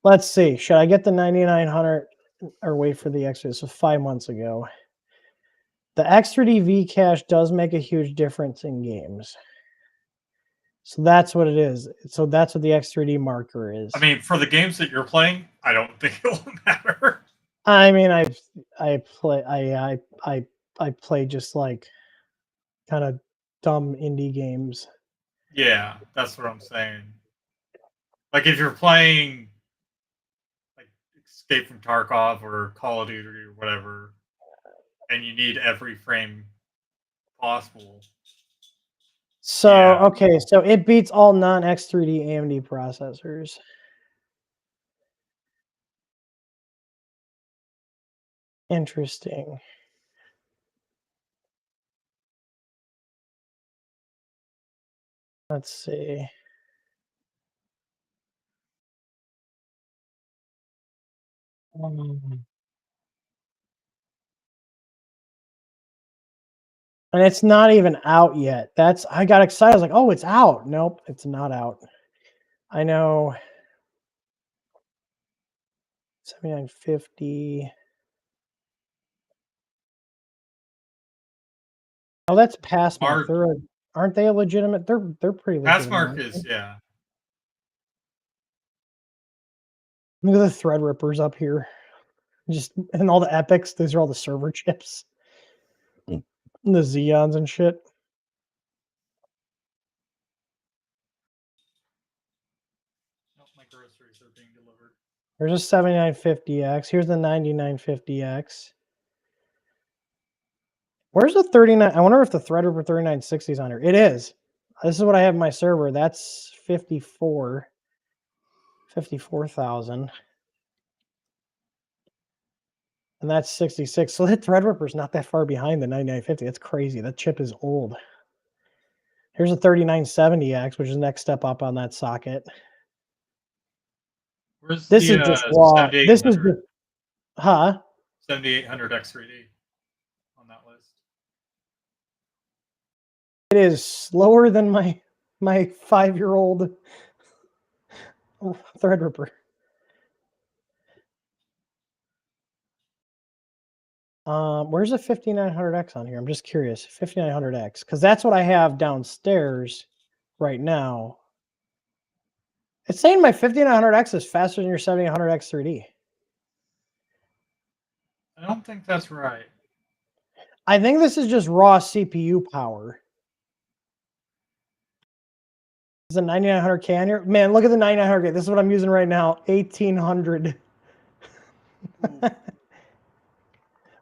Let's see. Should I get the 9900 or wait for the X? So 5 months ago. The X3D V cache does make a huge difference in games. So that's what it is. So that's what the X3D marker is. I mean, for the games that you're playing, I don't think it will matter. I mean, I play just like kind of dumb indie games. Yeah, that's what I'm saying. Like if you're playing like Escape from Tarkov or Call of Duty or whatever, and you need every frame possible. So okay, so it beats all non-X3D AMD processors. Interesting. Let's see. And it's not even out yet. I got excited. I was like, oh, it's out. Nope, it's not out. I know. 7950. Oh, that's Passmark. Aren't they a legitimate? They're pretty legitimate. Passmark is, yeah. Look at the Threadrippers up here. And all the epics. These are all the server chips. And the Xeons and shit. Nope, my groceries are being delivered. There's a 7950X. Here's the 9950X. Where's the 39? I wonder if the Threadripper 3960 is on here. It is. This is what I have in my server. That's 54,000. And that's 66. So that Threadripper is not that far behind the 9950. That's crazy. That chip is old. Here's a 3970X, which is the next step up on that socket. Where's this is just raw. This is just, 7800 X3D on that list. It is slower than my 5-year-old Threadripper. Where's the 5900X on here? I'm just curious. 5900X, because that's what I have downstairs right now. It's saying my 5900X is faster than your 7800X 3D. I don't think that's right. I think this is just raw CPU power. Is the 9900K on here? Man, look at the 9900K. This is what I'm using right now. 1800.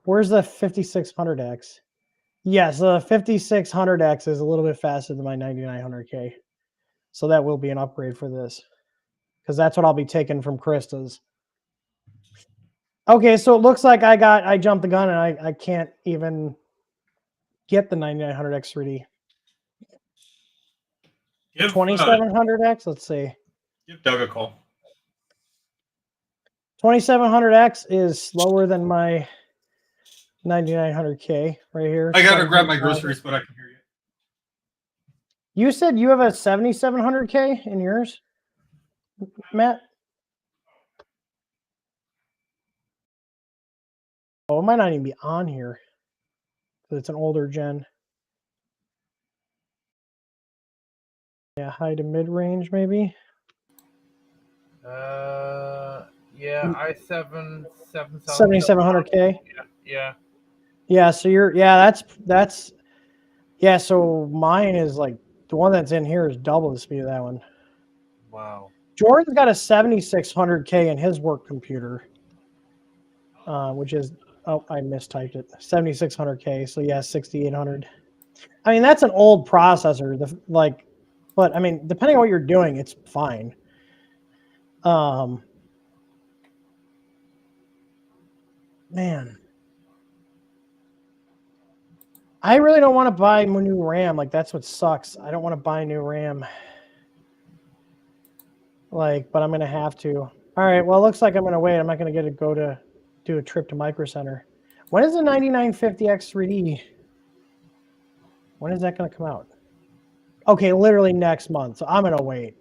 Where's the 5600X? Yes, the 5600X is a little bit faster than my 9900K. So that will be an upgrade for this. Because that's what I'll be taking from Krista's. Okay, so it looks like I jumped the gun and I can't even get the 9900X 3D. Give 2700X, let's see. give Doug a call. 2700X is slower than my 9900K right here. I gotta grab my groceries, but I can hear you. You said you have a 7700K in yours, Matt? Oh, it might not even be on here. It's an older gen. Yeah, high to mid range maybe. Yeah, i7 7700K. Yeah. Yeah, so that's yeah, so mine is like the one that's in here is double the speed of that one. Wow. Jordan's got a 7600K in his work computer, which is, oh, I mistyped it. 7600K, so yeah, 6800. I mean, that's an old processor. But I mean, depending on what you're doing, it's fine. Man, I really don't want to buy new RAM. Like, that's what sucks. I don't want to buy new RAM. Like, but I'm gonna have to. All right. Well, it looks like I'm gonna wait. I'm not gonna get to go to do a trip to Micro Center. When is the 9950X 3D? When is that gonna come out? Okay, literally next month. So I'm gonna wait.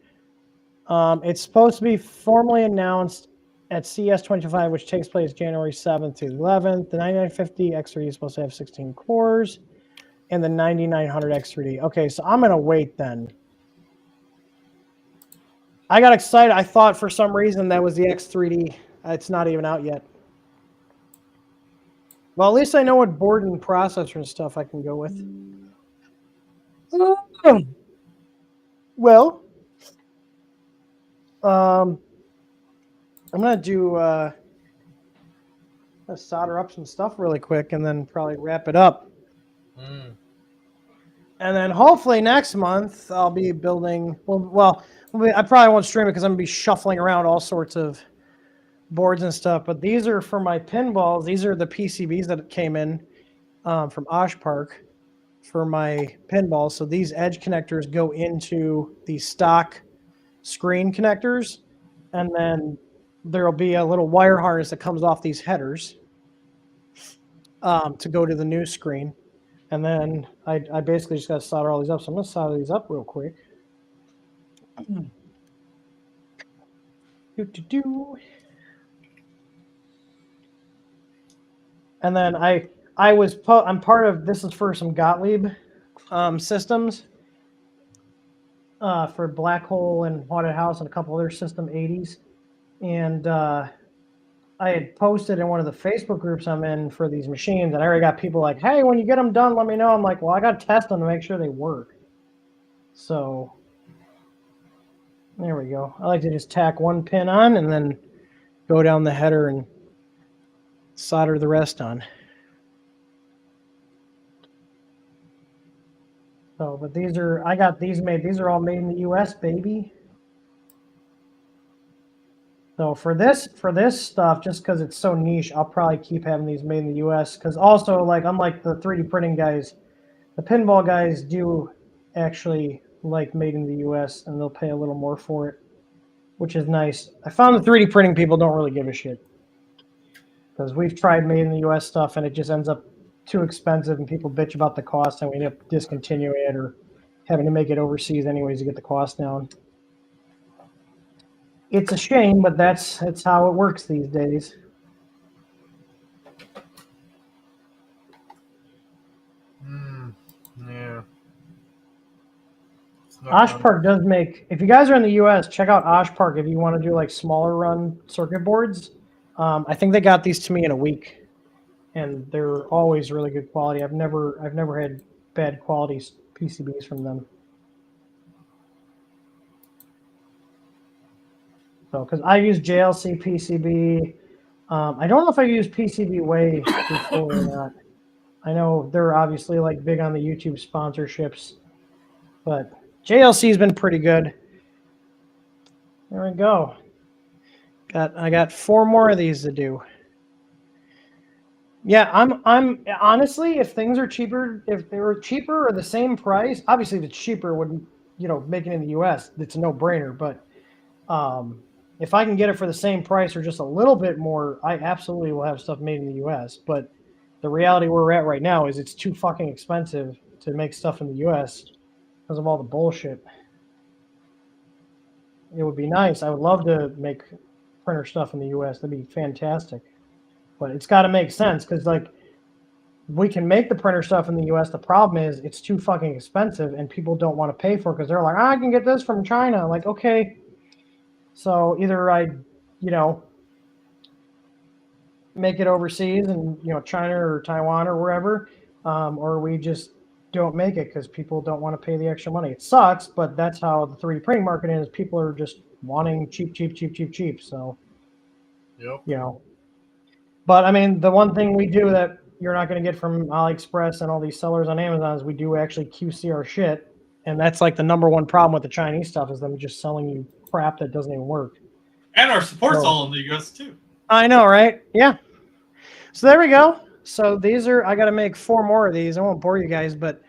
It's supposed to be formally announced at CES 2025, which takes place January 7th to 11th. The 9950X 3D is supposed to have 16 cores, and the 9900X 3D. Okay, so I'm gonna wait then. I got excited. I thought for some reason that was the X3D. It's not even out yet. Well, at least I know what board and processor and stuff I can go with. Well, I'm gonna do let's solder up some stuff really quick and then probably wrap it up. And then hopefully next month I'll be building. Well, I probably won't stream it because I'm gonna be shuffling around all sorts of boards and stuff. But these are for my pinballs. These are the PCBs that came in from Osh Park for my pinballs. So these edge connectors go into the stock screen connectors, and then there'll be a little wire harness that comes off these headers to go to the new screen. And then I basically just got to solder all these up. So I'm going to solder these up real quick. And then I'm part of, this is for some Gottlieb systems for Black Hole and Haunted House and a couple other System 80s. And I had posted in one of the Facebook groups I'm in for these machines, and I already got people like, hey, when you get them done, let me know. I'm like, well, I got to test them to make sure they work. So there we go. I like to just tack one pin on and then go down the header and solder the rest on. So, but I got these made. These are all made in the US, baby. So for this stuff, just because it's so niche, I'll probably keep having these made in the US. Because also, like, unlike the 3D printing guys, the pinball guys do actually like made in the US, and they'll pay a little more for it, which is nice. I found the 3D printing people don't really give a shit. Because we've tried made in the US stuff, and it just ends up too expensive, and people bitch about the cost, and we end up discontinuing it or having to make it overseas anyways to get the cost down. It's a shame, but that's how it works these days. Osh Park does make. If you guys are in the U.S., check out Osh Park if you want to do like smaller run circuit boards. I think they got these to me in a week, and they're always really good quality. I've never had bad quality PCBs from them. So, because I use JLC PCB, I don't know if I used PCB way before or not. I know they're obviously like big on the YouTube sponsorships, but JLC has been pretty good. There we go. I got 4 more of these to do. Yeah, I'm honestly, if things are cheaper, if they were cheaper or the same price, obviously if it's cheaper, wouldn't make it in the U.S. It's a no-brainer. But if I can get it for the same price or just a little bit more, I absolutely will have stuff made in the U.S. But the reality where we're at right now is it's too fucking expensive to make stuff in the U.S. because of all the bullshit. It would be nice. I would love to make printer stuff in the U.S. That'd be fantastic. But it's got to make sense because, like, we can make the printer stuff in the U.S. The problem is it's too fucking expensive and people don't want to pay for it because they're like, I can get this from China. Like, okay. So either I, make it overseas and, China or Taiwan or wherever, or we just don't make it because people don't want to pay the extra money. It sucks, but that's how the 3D printing market is. People are just wanting cheap, cheap, cheap, cheap, cheap. So, Yep. But I mean, the one thing we do that you're not going to get from AliExpress and all these sellers on Amazon is we do actually QC our shit. And that's like the number one problem with the Chinese stuff is them just selling you crap that doesn't even work. And our support's all in the US too. I know, right? Yeah. So there we go. So these are, I got to make 4 more of these. I won't bore you guys, but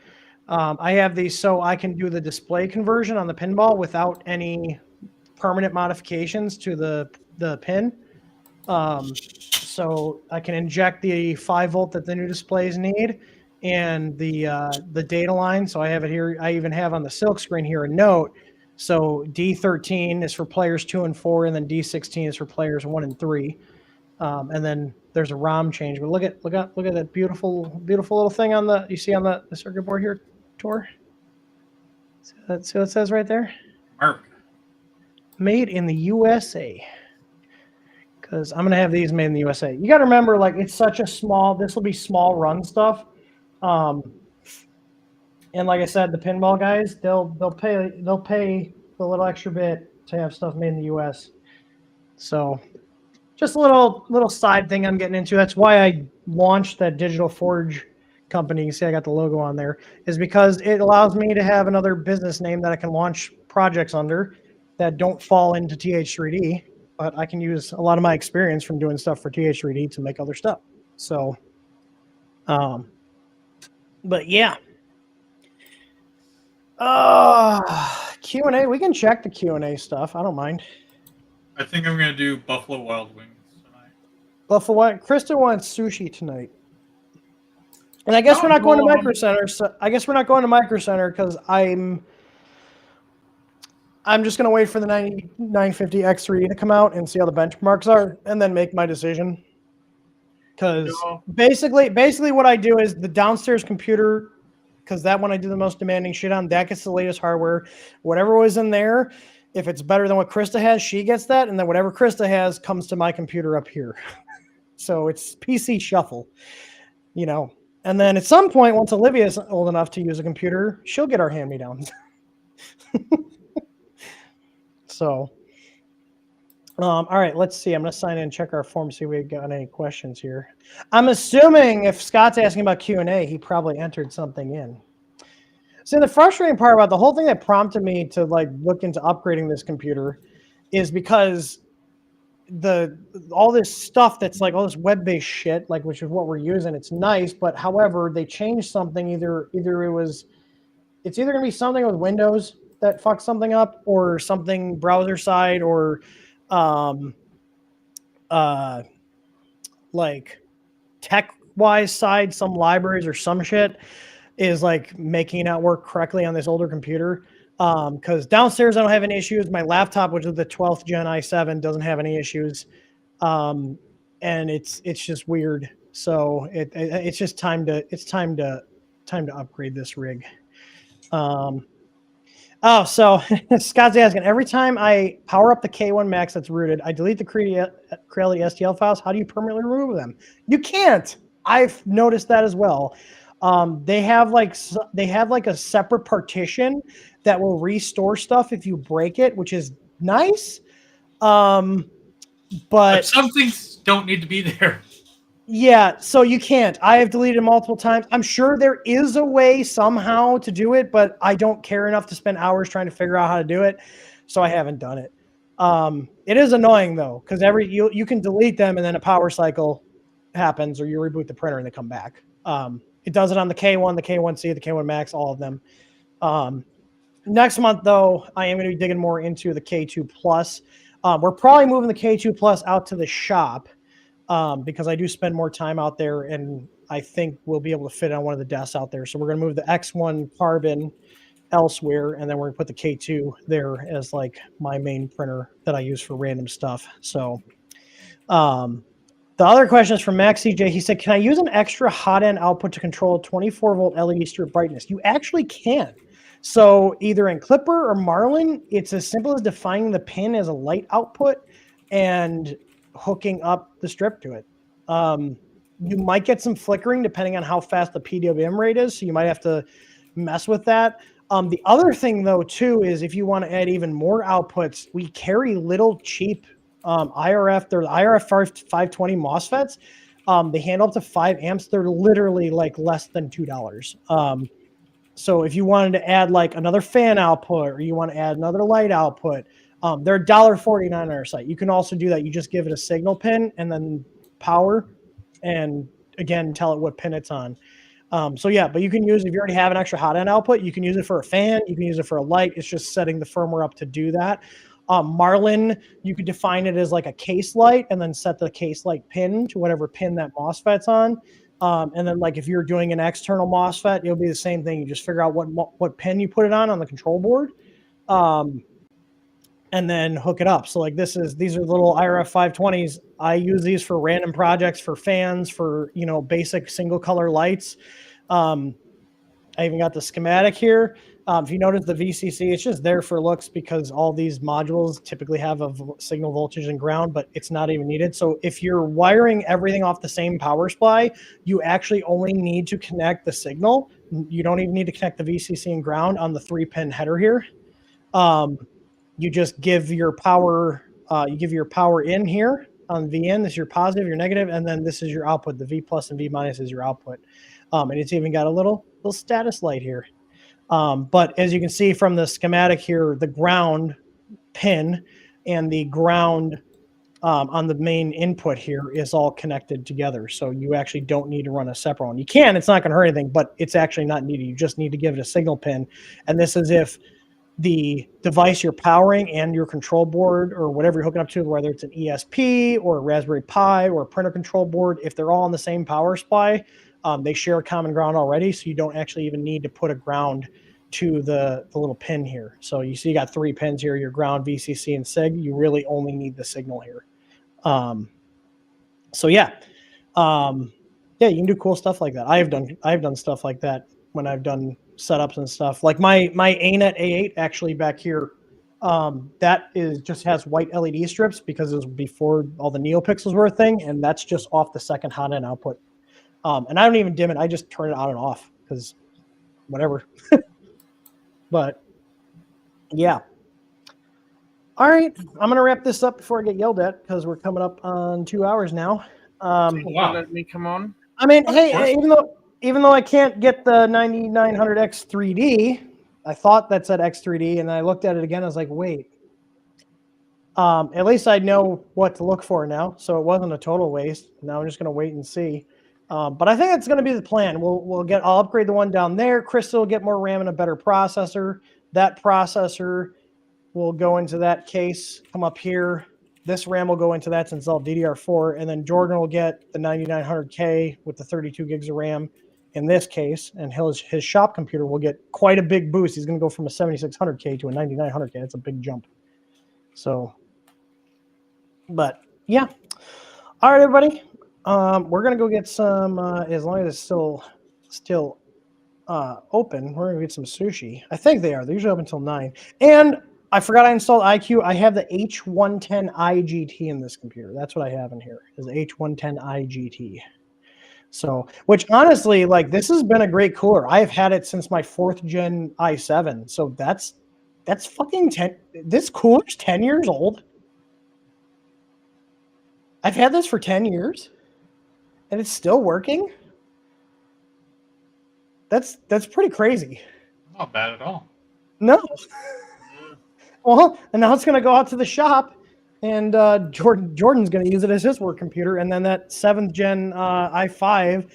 I have these so I can do the display conversion on the pinball without any permanent modifications to the pin. So I can inject the 5 volt that the new displays need and the data line. So I have it here. I even have on the silk screen here a note. So D13 is for players 2 and 4, and then D16 is for players 1 and 3. And then there's a ROM change. But look at that beautiful little thing on the circuit board here, Tor. See what it says right there? America. Made in the USA. Because I'm going to have these made in the USA. You got to remember, like, it's such a small, this will be small run stuff. And like I said, the pinball guys, they'll pay the little extra bit to have stuff made in the US. So just a little side thing I'm getting into. That's why I launched that Digital Forge company. You see I got the logo on there, is because it allows me to have another business name that I can launch projects under that don't fall into TH3D. But I can use a lot of my experience from doing stuff for TH3D to make other stuff. So, but yeah. Q&A. We can check the Q&A stuff. I don't mind. I think I'm gonna do Buffalo Wild Wings tonight. Buffalo Wild. Krista wants sushi tonight. And I guess we're not going to Micro Center. So I guess we're not going to Micro Center because I'm just going to wait for the 950 X3 to come out and see how the benchmarks are and then make my decision. Because basically what I do is the downstairs computer, because that one I do the most demanding shit on, that gets the latest hardware. Whatever was in there, if it's better than what Krista has, she gets that. And then whatever Krista has comes to my computer up here. So it's PC shuffle, And then at some point, once Olivia's old enough to use a computer, she'll get our hand-me-downs. So, all right, let's see. I'm going to sign in and check our form, see if we got any questions here. I'm assuming if Scott's asking about Q&A, he probably entered something in. See, the frustrating part about the whole thing that prompted me to look into upgrading this computer is because all this stuff that's like all this web-based shit, which is what we're using, it's nice, but however, they changed something. It's either going to be something with Windows that fucks something up, or something browser side, or tech wise side, some libraries or some shit is making it not work correctly on this older computer. Because downstairs I don't have any issues. My laptop, which is the 12th gen i7, doesn't have any issues. And it's just weird. So it's just time to upgrade this rig. Oh, so Scott's asking, every time I power up the K1 Max that's rooted, I delete the Creality STL files. How do you permanently remove them? You can't. I've noticed that as well. They have like a separate partition that will restore stuff if you break it, which is nice. But But some things don't need to be there. yeah, so you can't. I have deleted multiple times. I'm sure there is a way somehow to do it, but I don't care enough to spend hours trying to figure out how to do it, so I haven't done it. It is annoying though, because you can delete them and then a power cycle happens, or you reboot the printer and they come back. It does it on the K1, the K1C, the K1 Max, all of them. Next month though, I am going to be digging more into the K2 Plus. We're probably moving the K2 Plus out to the shop. Because I do spend more time out there, and I think we'll be able to fit on one of the desks out there. So we're going to move the X1 Carbon elsewhere, and then we're going to put the K2 there as like my main printer that I use for random stuff. So the other question is from Max CJ. He said, can I use an extra hot end output to control 24 volt LED strip brightness? You actually can. So either in Clipper or Marlin, it's as simple as defining the pin as a light output and hooking up the strip to it. You might get some flickering depending on how fast the PWM rate is. So you might have to mess with that. The other thing though, too, is if you want to add even more outputs, we carry little cheap IRF. They're the IRF 520 MOSFETs. They handle up to 5 amps. They're literally like less than $2. So if you wanted to add like another fan output, or you want to add another light output, they're $1.49 on our site. You can also do that. You just give it a signal pin and then power, and again, tell it what pin it's on. So yeah, but you can use, if you already have an extra hot end output, you can use it for a fan, you can use it for a light. It's just setting the firmware up to do that. Marlin, you could define it as like a case light and then set the case light pin to whatever pin that MOSFET's on. And then like if you're doing an external MOSFET, it'll be the same thing. You just figure out what pin you put it on the control board. And then hook it up. So like these are little IRF 520s. I use these for random projects, for fans, for, basic single color lights. I even got the schematic here. If you notice the VCC, it's just there for looks because all these modules typically have a signal voltage and ground, but it's not even needed. So if you're wiring everything off the same power supply, you actually only need to connect the signal. You don't even need to connect the VCC and ground on the 3-pin header here. You just give your power, in here on VN. This is your positive, your negative, and then this is your output. The V plus and V minus is your output. And it's even got a little status light here. But as you can see from the schematic here, the ground pin and the ground on the main input here is all connected together. So you actually don't need to run a separate one. You can, it's not going to hurt anything, but it's actually not needed. You just need to give it a signal pin. And this is if the device you're powering and your control board or whatever you're hooking up to, whether it's an ESP or a Raspberry Pi or a printer control board, if they're all on the same power supply, they share a common ground already. So you don't actually even need to put a ground to the little pin here. So you see you got 3 pins here, your ground, VCC, and SIG. You really only need the signal here. So yeah. Yeah, you can do cool stuff like that. I've done stuff like that when I've done setups and stuff. Like my ANET A8 actually back here, that just has white LED strips because it was before all the NeoPixels were a thing, and that's just off the second hot end output. And I don't even dim it. I just turn it on and off because whatever. But yeah. All right, I'm gonna wrap this up before I get yelled at because we're coming up on 2 hours now. Wow. Let me come on. I mean, hey, even though I can't get the 9900X 3D, I thought that said X3D, and I looked at it again. I was like, wait. At least I know what to look for now, so it wasn't a total waste. Now I'm just gonna wait and see. But I think that's gonna be the plan. I'll upgrade the one down there. Crystal will get more RAM and a better processor. That processor will go into that case. Come up here. This RAM will go into that since it's all DDR4, and then Jordan will get the 9900K with the 32 gigs of RAM in this case, and his shop computer will get quite a big boost. He's going to go from a 7600K to a 9900K. That's a big jump. So, but yeah. All right, everybody. We're going to go get some, as long as it's still open. We're gonna get some sushi. I think they are. They're usually open until 9. And I forgot I installed IQ. I have the H110 IGT in this computer. That's what I have in here. Is the H110 IGT. So, which honestly, like this has been a great cooler. I have had it since my 4th gen i7. So that's fucking 10. This cooler's 10 years old. I've had this for 10 years, and it's still working. That's pretty crazy. Not bad at all. No. Well, and now it's going to go out to the shop, and Jordan's going to use it as his work computer, and then that 7th gen i5,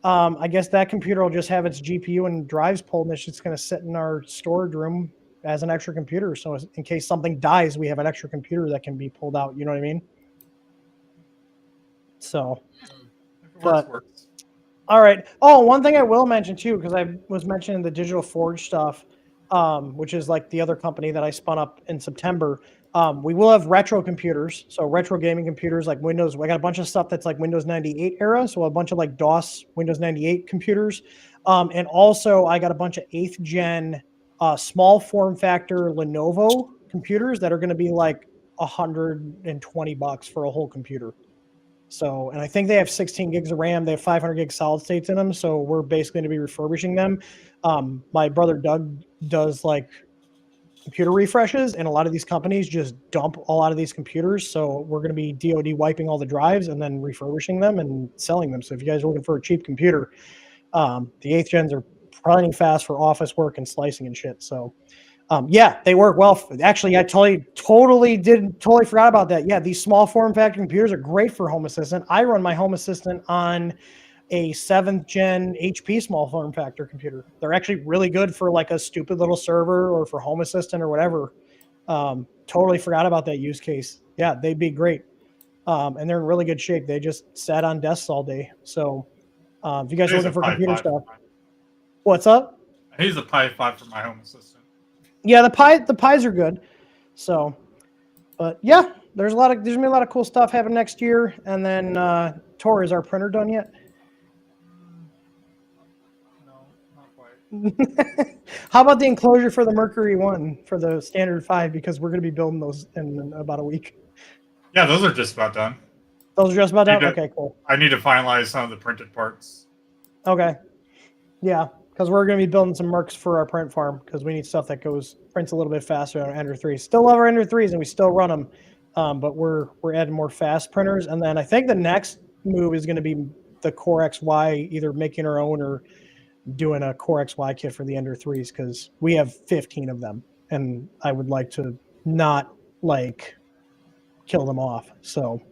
I guess that computer will just have its GPU and drives pulled, and it's just going to sit in our storage room as an extra computer. So in case something dies, we have an extra computer that can be pulled out. You know what I mean? So, If it works, works. All right. Oh, one thing I will mention too, because I was mentioning the Digital Forge stuff, which is like the other company that I spun up in September. We will have retro computers, so retro gaming computers like Windows. I got a bunch of stuff that's like Windows 98 era, so a bunch of like DOS Windows 98 computers, and also I got a bunch of 8th gen small form factor Lenovo computers that are going to be like $120 for a whole computer. So, and I think they have 16 gigs of RAM. They have 500 gig solid states in them. So we're basically going to be refurbishing them. My brother Doug does like computer refreshes, and a lot of these companies just dump a lot of these computers. So we're going to be DoD wiping all the drives and then refurbishing them and selling them. So if you guys are looking for a cheap computer, the 8th gens are running fast for office work and slicing and shit. So yeah, they work well. Actually, I totally forgot about that. Yeah, these small form factor computers are great for Home Assistant. I run my Home Assistant on a 7th gen HP small form factor computer. They're actually really good for like a stupid little server or for Home Assistant or whatever. Totally forgot about that use case. Yeah, they'd be great. And they're in really good shape. They just sat on desks all day. So if you guys are looking for computer stuff, what's up? I use a Pi 5 for my Home Assistant. Yeah, the pies are good. So, but yeah, there's gonna be a lot of cool stuff happening next year. And then Tor, is our printer done yet? No, not quite. How about the enclosure for the Mercury 1 for the standard 5? Because we're gonna be building those in about a week. Yeah, those are just about done. Those are just about done? Okay, cool. I need to finalize some of the printed parts. Okay. Yeah, because we're going to be building some Mercs for our print farm because we need stuff that prints a little bit faster on Ender 3. Still love our Ender 3s and we still run them, but we're adding more fast printers. And then I think the next move is going to be the Core XY, either making our own or doing a Core XY kit for the Ender 3s because we have 15 of them and I would like to not like kill them off. So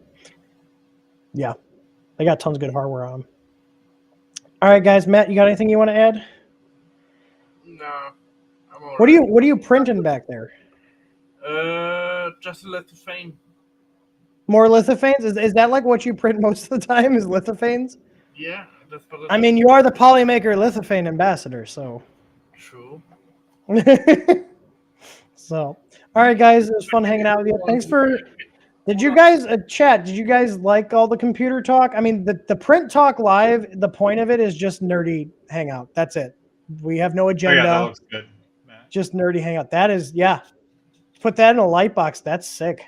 yeah, I got tons of good hardware on them. All right, guys. Matt, you got anything you want to add? No. I'm all What right. are you printing back there? Just a lithophane. More lithophanes? Is that like what you print most of the time? Is lithophanes? Yeah, that's what I mean, you are the Polymaker lithophane ambassador, so. True. So, all right, guys, it was fun hanging out with you. Thanks for. Did you guys chat? Did you guys like all the computer talk? I mean, the print talk live. The point of it is just nerdy hangout. That's it. We have no agenda. Oh, yeah, that looks good. Matt. Just nerdy hangout. That is, yeah. Put that in a light box. That's sick.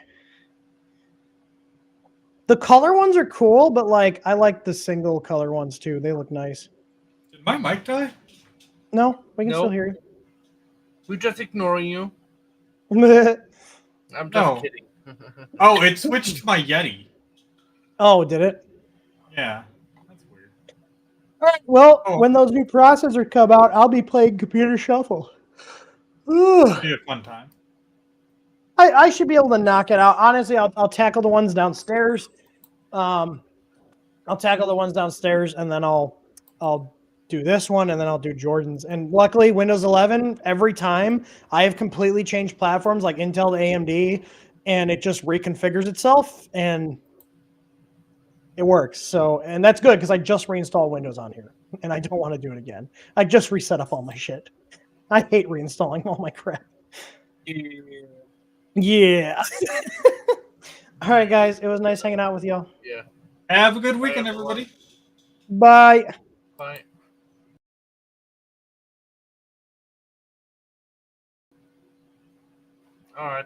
The color ones are cool, but like I like the single color ones too. They look nice. Did my mic die? No, we can No. still hear We're just ignoring you. you. I'm just No. kidding. Oh, it switched to my Yeti. Oh, did it? Yeah, that's weird. All right. Well, when those new processors come out, I'll be playing Computer Shuffle. It'll be a fun time. I should be able to knock it out. Honestly, I'll tackle the ones downstairs. I'll tackle the ones downstairs, and then I'll do this one, and then I'll do Jordan's. And luckily, Windows 11, every time I have completely changed platforms like Intel to AMD, and it just reconfigures itself, and it works. So, and that's good because I just reinstalled Windows on here, and I don't want to do it again. I just reset up all my shit. I hate reinstalling all my crap. Yeah. All right, guys. It was nice hanging out with y'all. Yeah. Have a good weekend, everybody. Bye. Bye. All right.